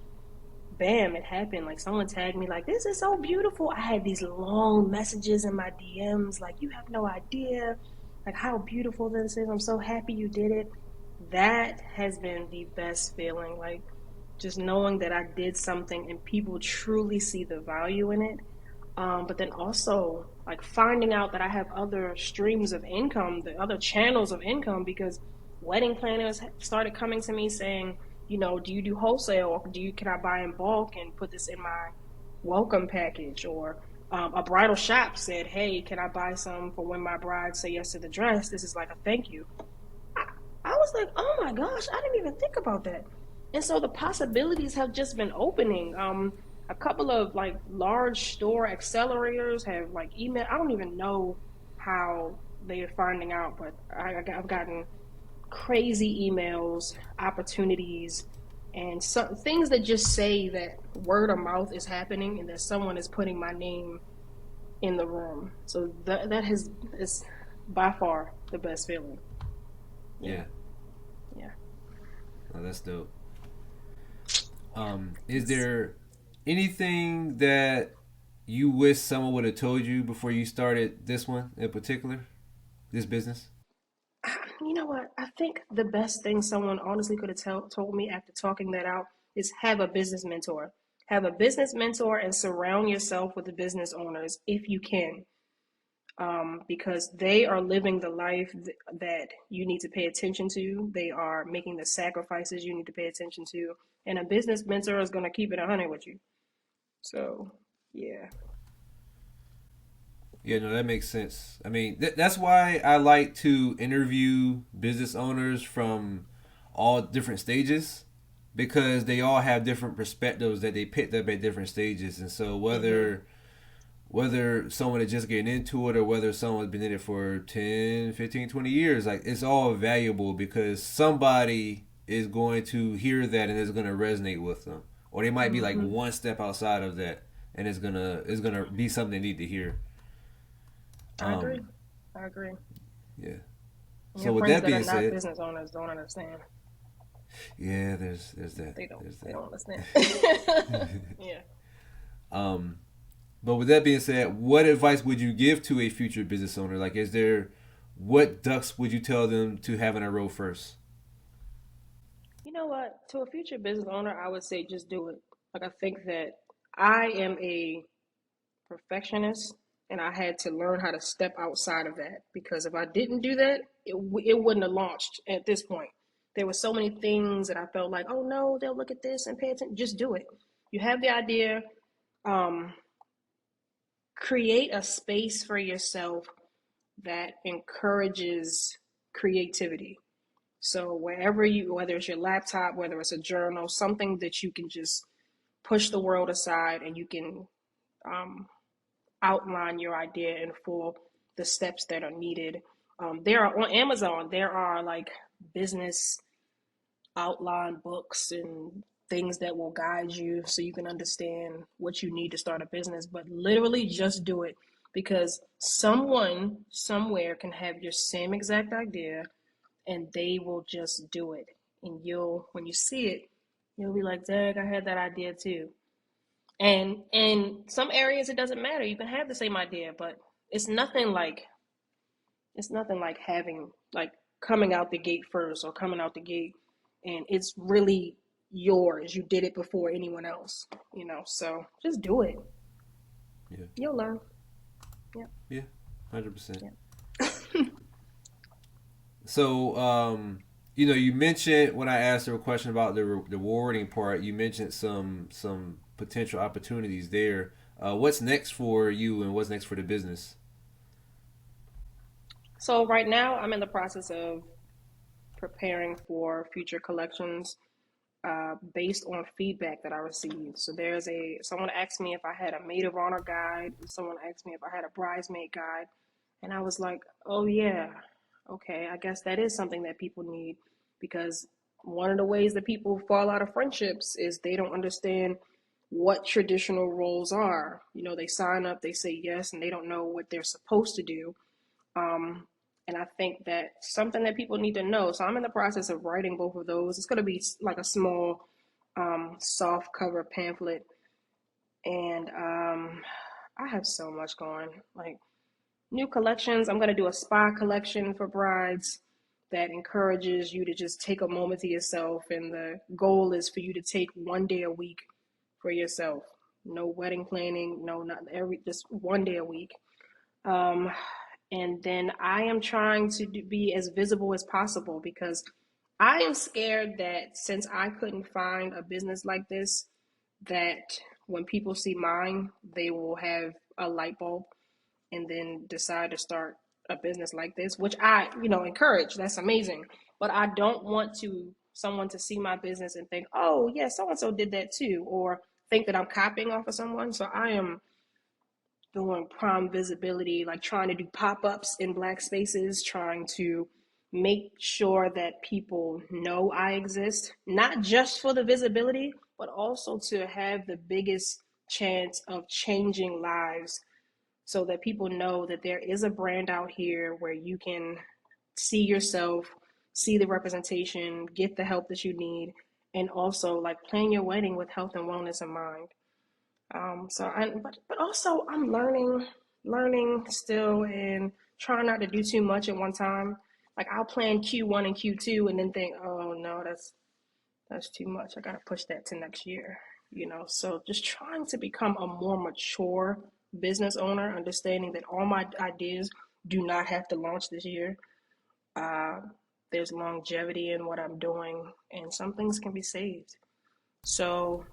bam, it happened. Like someone tagged me like, this is so beautiful. I had these long messages in my DMs like, you have no idea like how beautiful this is. I'm so happy you did it. That has been the best feeling. Like just knowing that I did something and people truly see the value in it. But then also like finding out that I have other streams of income, the other channels of income, because wedding planners started coming to me saying, do you do wholesale, or can I buy in bulk and put this in my welcome package? Or a bridal shop said, hey, can I buy some for when my bride say yes to the dress? This is like a thank you. I, I was like, oh my gosh, I didn't even think about that. And so the possibilities have just been opening. A couple of like large store accelerators have like email. I don't even know how they are finding out, but I've gotten crazy emails, opportunities, and some things that just say that word of mouth is happening and that someone is putting my name in the room. So that has is by far the best feeling. Yeah, Yeah, yeah. oh, that's dope. Is there anything that you wish someone would have told you before you started this one in particular, this business? You know what? I think the best thing someone honestly could have told me after talking that out is have a business mentor. Have a business mentor and surround yourself with the business owners if you can, because they are living the life that you need to pay attention to. They are making the sacrifices you need to pay attention to. And a business mentor is going to keep it 100 with you. So, yeah. Yeah, no, that makes sense. I mean, that's why I like to interview business owners from all different stages because they all have different perspectives that they picked up at different stages. And so Mm-hmm. whether someone is just getting into it or whether someone's been in it for 10, 15, 20 years, like it's all valuable because somebody is going to hear that and it's going to resonate with them. Or they might be like Mm-hmm. one step outside of that and it's gonna be something they need to hear. I agree. Um, I agree. yeah. And So your with friends that that are being not said, business owners don't understand. yeah, there's that. They don't. There's They that. don't understand. Yeah. um, but with that being said, what advice would you give to a future business owner? Like, is there what ducks would you tell them to have in a row first? You know what? To a future business owner, I would say just do it. Like I think that I am a perfectionist, and I had to learn how to step outside of that because if I didn't do that, it wouldn't have launched at this point. There were so many things that I felt like, oh no, they'll look at this and pay attention. Just do it. You have the idea. Um, Create a space for yourself that encourages creativity. So wherever whether it's your laptop, whether it's a journal, something that you can just push the world aside and you can um, outline your idea in full, the steps that are needed. There are on Amazon. There are like business outline books and things that will guide you so you can understand what you need to start a business. But literally, just do it because someone somewhere can have your same exact idea and they will just do it. and you'll, when you see it, you'll be like, dang, I had that idea too. And in some areas it doesn't matter. You can have the same idea, but it's nothing like it's nothing like having like coming out the gate first or coming out the gate and it's really yours. You did it before anyone else, you know. So just do it. Yeah. You'll learn. Yeah. Yeah. 100%. Yeah. So, you mentioned when I asked her a question about the rewarding part, you mentioned some potential opportunities there. What's next for you, and what's next for the business? So right now I'm in the process of preparing for future collections based on feedback that I received. So there's someone asked me if I had a maid of honor guide, and someone asked me if I had a bridesmaid guide, and I was like, oh yeah, okay, I guess that is something that people need because one of the ways that people fall out of friendships is they don't understand what traditional roles are. You know, they sign up, they say yes, and they don't know what they're supposed to do. Um, and I think that's something that people need to know. So I'm in the process of writing both of those. It's going to be like a small, soft cover pamphlet. And I have so much going. Like new collections. I'm going to do a spa collection for brides that encourages you to just take a moment to yourself. And the goal is for you to take one day a week for yourself. No wedding planning, no, not just one day a week. Um, and then I am trying to be as visible as possible because I am scared that since I couldn't find a business like this, that when people see mine, they will have a light bulb and then decide to start a business like this, which I, encourage. That's amazing. But I don't want someone to see my business and think, oh yeah, so and so did that too, or think that I'm copying off of someone. So I am doing prime visibility, like trying to do pop-ups in black spaces, trying to make sure that people know I exist, not just for the visibility, but also to have the biggest chance of changing lives so that people know that there is a brand out here where you can see yourself, see the representation, get the help that you need, and also like plan your wedding with health and wellness in mind. But also I'm learning still and trying not to do too much at one time. Like I'll plan Q1 and Q2 and then think, oh no, that's too much. I gotta push that to next year. So just trying to become a more mature business owner, understanding that all my ideas do not have to launch this year. Uh, there's longevity in what I'm doing, and some things can be saved. So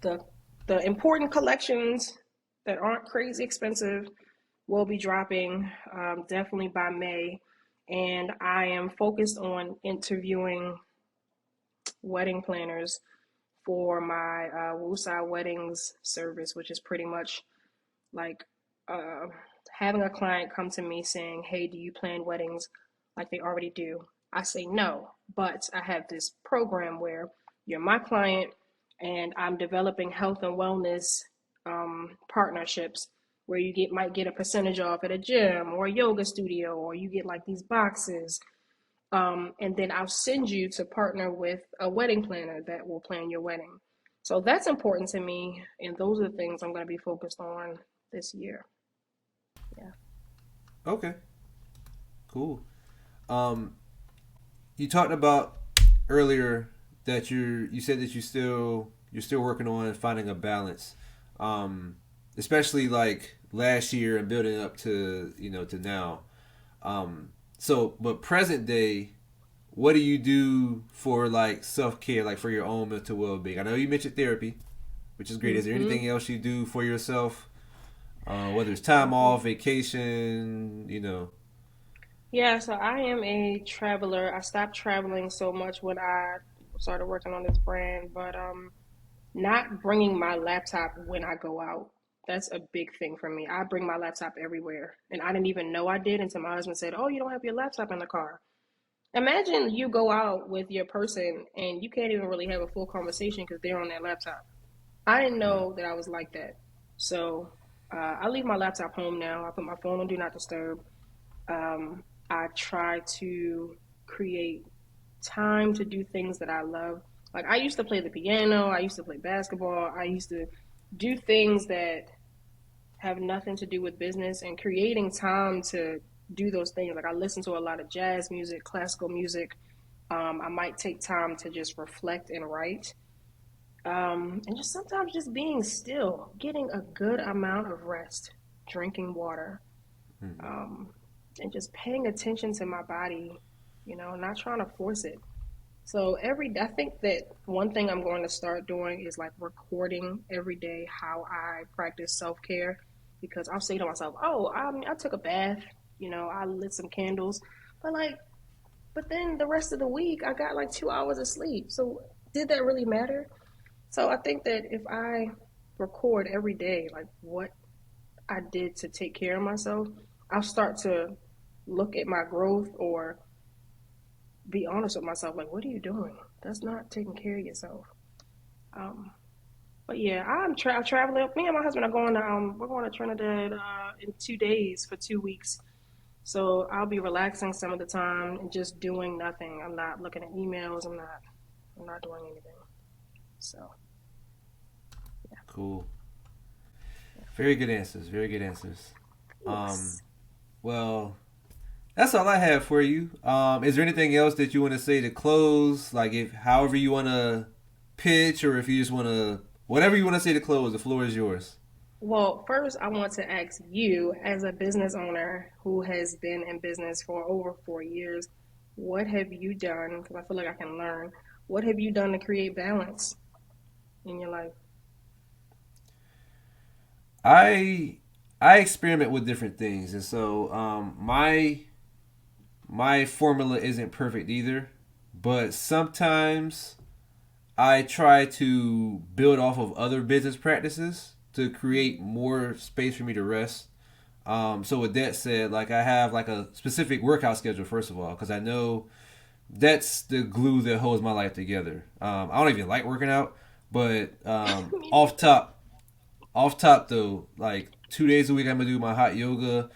the the important collections that aren't crazy expensive will be dropping definitely by May, and I am focused on interviewing wedding planners for my Woosah Weddings service, which is pretty much like uh, having a client come to me saying, "Hey, do you plan weddings like they already do?" I say no, but I have this program where you're my client and I'm developing health and wellness partnerships where you might get a percentage off at a gym or a yoga studio, or you get like these boxes. And then I'll send you to partner with a wedding planner that will plan your wedding. So that's important to me, and those are the things I'm going to be focused on this year. Yeah. Okay, cool. Um, you talked about earlier that you said that you're still working on finding a balance, um, especially like last year and building up to to now. But present day, what do you do for like self care, like for your own mental well being? I know you mentioned therapy, which is great. Is there Mm-hmm. anything else you do for yourself? Whether it's time Mm-hmm. off, vacation. Yeah, so I am a traveler. I stopped traveling so much when I started working on this brand, but not bringing my laptop when I go out. That's a big thing for me. I bring my laptop everywhere, and I didn't even know I did until my husband said, "Oh, you don't have your laptop in the car." Imagine you go out with your person and you can't even really have a full conversation because they're on their laptop. I didn't Right. know that I was like that. So I leave my laptop home now. I put my phone on Do Not Disturb. I try to create time to do things that I love. Like I used to play the piano, I used to play basketball, I used to do things that have nothing to do with business, and creating time to do those things. Like I listen to a lot of jazz music, classical music. I might take time to just reflect and write. And just sometimes just being still, getting a good amount of rest, drinking water, Mm-hmm. um, and just paying attention to my body, not trying to force it. So I think that one thing I'm going to start doing is like recording every day how I practice self care, because I'll say to myself, "Oh, I took a bath, I lit some candles," but but then the rest of the week I got like 2 hours of sleep. So did that really matter? So I think that if I record every day, like what I did to take care of myself, I'll start to look at my growth or be honest with myself. Like, what are you doing? That's not taking care of yourself. Um, but yeah, I'm traveling. Me and my husband are going to we're going to Trinidad in 2 days for 2 weeks. So I'll be relaxing some of the time and just doing nothing. I'm not looking at emails. I'm not doing anything. So Cool. Very good answers. Very good answers. Um, thanks. well, that's all I have for you. Is there anything else that you want to say to close? Like, if however you want to pitch, or if you just want to, whatever you want to say to close, the floor is yours. Well, first, I want to ask you, as a business owner who has been in business for over 4 years, what have you done? Because I feel like I can learn. What have you done to create balance in your life? I I experiment with different things, and so my formula isn't perfect either, but sometimes I try to build off of other business practices to create more space for me to rest. So with that said, like I have like a specific workout schedule first of all, because I know that's the glue that holds my life together. I don't even like working out, but Me neither. off top though, like 2 days a week I'm gonna do my hot yoga.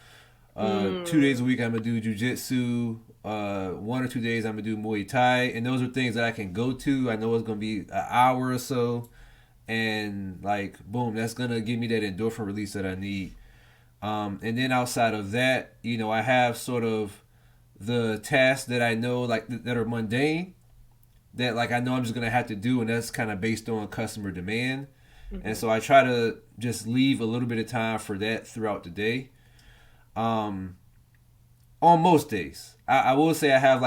2 days a Mm, week I'm gonna do jujitsu. 1 or 2 days I'm gonna do Muay Thai, and those are things that I can go to. I know it's gonna be an hour or so, and like boom, that's gonna give me that endorphin release that I need. And then outside of that, I have sort of the tasks that I know like that are mundane that like I know I'm just gonna have to do, and that's kind of based on customer demand. And hmm so I try to just leave a little bit of time for that throughout the day. Um, on most days, I will say I have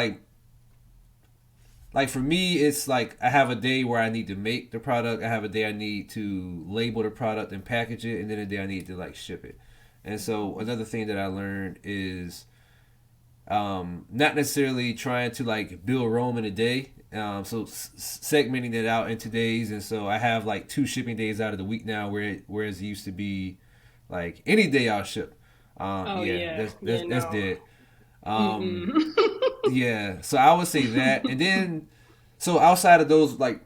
like for me, it's like I have a day where I need to make the product. I have a day I need to label the product and package it, and then a day I need to like ship it. And so another thing that I learned is not necessarily trying to like build Rome in a day. So segmenting it out into days, and so I have like 2 shipping days out of the week now, whereas it used to be like any day I'll ship. Oh Yeah, yeah, that's yeah, that's no. dead. Um, Mm-mm. yeah, so I would say that, and then so outside of those like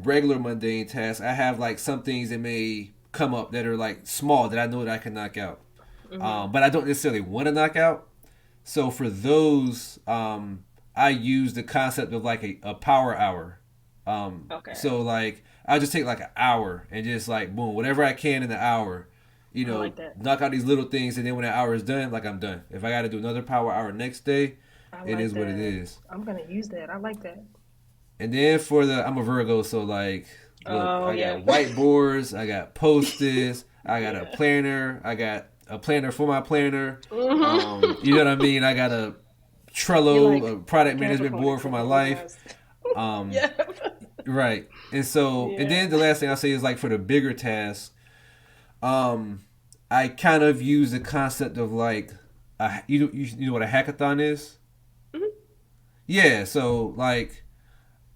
regular mundane tasks, I have like some things that may come up that are like small that I know that I can knock out, hmm but I don't necessarily want to knock out. So for those, I use the concept of like a power hour. Okay, So like I just take like an hour and just like boom, whatever I can in the hour, I like that. knock out these little things, and then when the hour is done, like I'm done. If I got to do another power hour next day, I it like is what it that. is. I'm gonna use that. I like that. And then for the, I'm a Virgo, so like, look, Oh I yeah, got whiteboards, I got post-its, I got a yeah. planner, I got a planner for my planner. hmm You know what I mean? I got a You're Trello, like a product management Capricorn, board for my extremely life. organized. Um, Yeah, right. And yeah. then the last thing I'll say is like for the bigger tasks, um, I kind of use the concept of like, you know what a hackathon is? hmm Yeah. So like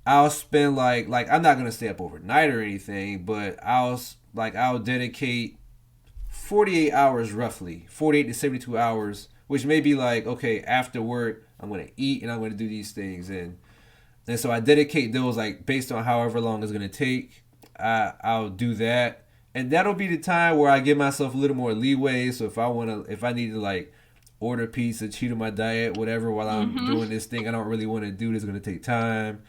I'll spend like I'm not gonna stay up overnight or anything, but I'll dedicate 48 hours roughly, 48 to 72 hours, which may be like okay after work I'm gonna eat and I'm gonna do these things, and so I dedicate those like based on however long it's gonna take. I'll do that, and that'll be the time where I give myself a little more leeway. So if I need to like order pizza, cheat on my diet, whatever, while I'm Mm-hmm. doing this thing I don't really want to do. That's going to take time.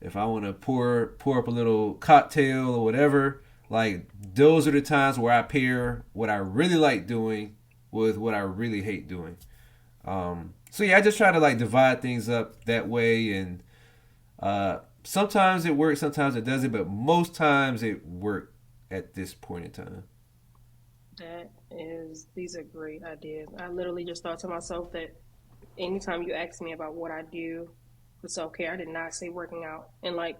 If I want to pour up a little cocktail or whatever, like those are the times where I pair what I really like doing with what I really hate doing. So yeah, I just try to like divide things up that way, and sometimes it works, sometimes it doesn't, but most times it worked at this point in time. These are great ideas. I literally just thought to myself that anytime you ask me about what I do for self care, I did not say working out. And like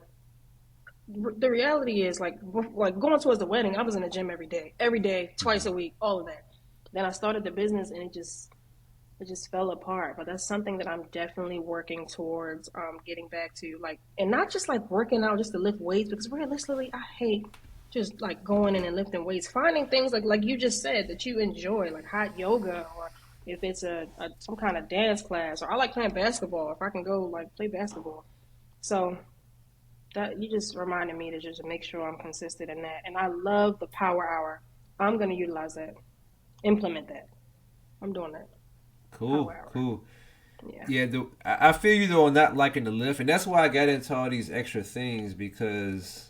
the reality is, like going towards the wedding, I was in the gym every day, twice a week, all of that. Then I started the business, and it just fell apart. But that's something that I'm definitely working towards getting back to, like, and not just like working out just to lift weights, because realistically, I hate just like going in and lifting weights. Finding things like you just said that you enjoy, like hot yoga, or if it's a some kind of dance class, or I like playing basketball. If I can go like play basketball, so that you just reminded me to just make sure I'm consistent in that. And I love the power hour. I'm gonna utilize that, implement that. I'm doing that power Cool, hour. cool. Yeah. Yeah, I feel you though on not liking to lift, and that's why I got into all these extra things because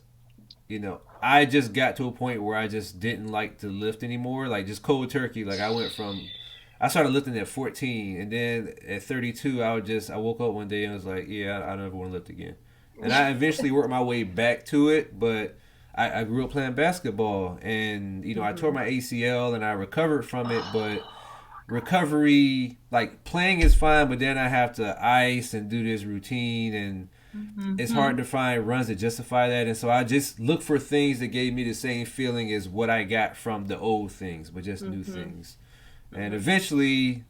I just got to a point where I just didn't like to lift anymore. Like just cold turkey. Like I started lifting at 14, and then at 32, I woke up one day and was like, yeah, I don't ever want to lift again. And I eventually worked my way back to it, but I grew up playing basketball, and I tore Mm-hmm. my ACL and I recovered from it, but recovery, like playing is fine, but then I have to ice and do this routine, and it's Mm-hmm. hard to find runs that justify that. And so I just look for things that gave me the same feeling as what I got from the old things, but just new Mm-hmm. things. And eventually,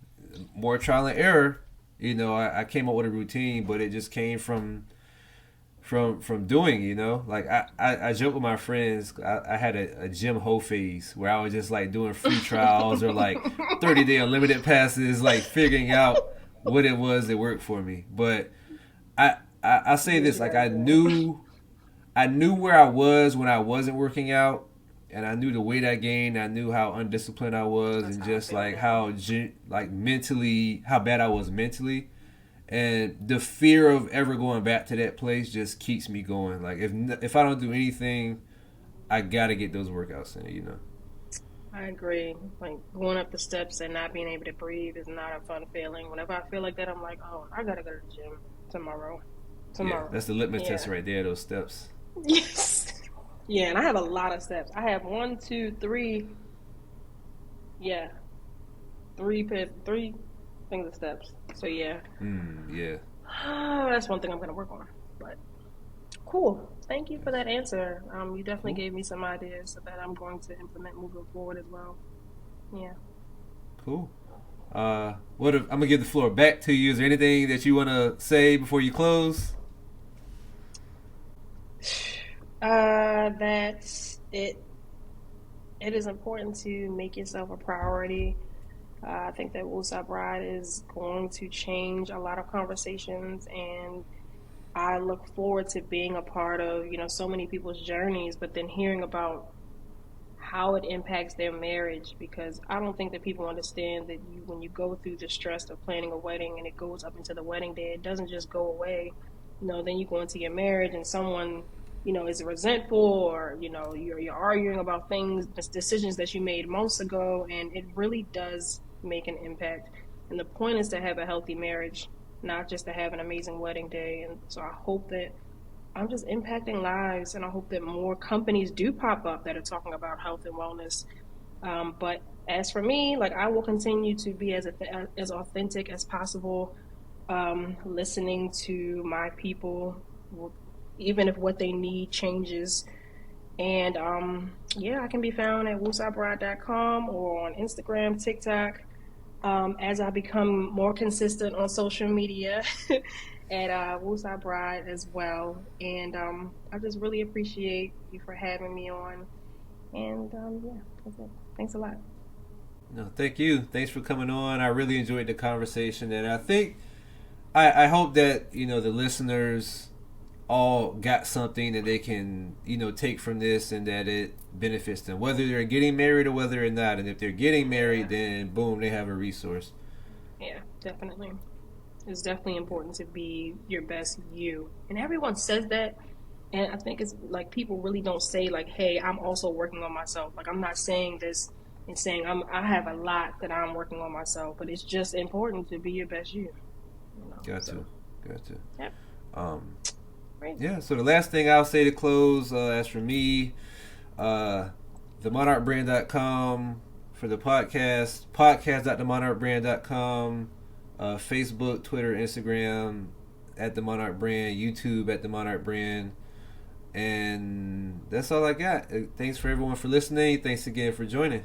more trial and error, I came up with a routine, but it just came from doing, like I joke with my friends. I had a gym hoe phase where I was just like doing free trials or like 30-day unlimited passes, like figuring out what it was that worked for me. But I say Do what this, you like gotta do. I knew where I was when I wasn't working out, and I knew the weight I gained. I knew how undisciplined I was, That's and how I just feel like now. like mentally how bad I was mentally. And the fear of ever going back to that place just keeps me going. Like if I don't do anything, I gotta get those workouts in. I agree. Like going up the steps and not being able to breathe is not a fun feeling. Whenever I feel like that, I'm like, oh, I gotta go to the gym tomorrow. Yeah, Tomorrow. that's the litmus test Yeah. right there. Those steps. Yes. Yeah, and I have a lot of steps. I have one, two, three. Yeah, three things of steps. So yeah, Yeah. that's one thing I'm gonna work on. But cool. Thank you for that answer. You definitely Cool. gave me some ideas that I'm going to implement moving forward as well. Yeah. Cool. What if, I'm gonna give the floor back to you. Is there anything that you want to say before you close? That's it. It is important to make yourself a priority. I think that Woosah Bride is going to change a lot of conversations, and I look forward to being a part of so many people's journeys, but then hearing about how it impacts their marriage, because I don't think that people understand that when you go through the stress of planning a wedding and it goes up into the wedding day, it doesn't just go away. Then you go into your marriage and someone is resentful, or you're arguing about things, decisions that you made months ago, and it really does make an impact. And the point is to have a healthy marriage, not just to have an amazing wedding day. And so I hope that I'm just impacting lives, and I hope that more companies do pop up that are talking about health and wellness. But as for me, like I will continue to be as authentic as possible, listening to my people, even if what they need changes. And yeah, I can be found at woosahbride.com or on Instagram, TikTok. As I become more consistent on social media at Woosah Bride as well. And I just really appreciate you for having me on. And yeah, that's it. Thanks a lot. No, thank you. Thanks for coming on. I really enjoyed the conversation, and I hope that the listeners all got something that they can take from this, and that it benefits them, whether they're getting married or whether they're not. And if they're getting married, Yeah. then boom, they have a resource. Yeah, definitely. It's definitely important to be your best you. And everyone says that. And I think it's like people really don't say like, "Hey, I'm also working on myself." Like I'm not saying this and saying I have a lot that I'm working on myself, but it's just important to be your best you. You know. Got to, So got to. yep, Um, great. yeah. So the last thing I'll say to close, as for me, uh, themonarchbrand.com for the podcast, podcast.themonarchbrand.com, Facebook, Twitter, Instagram at the Monarch Brand, YouTube at the Monarch Brand. And that's all I got. Thanks for everyone for listening. Thanks again for joining.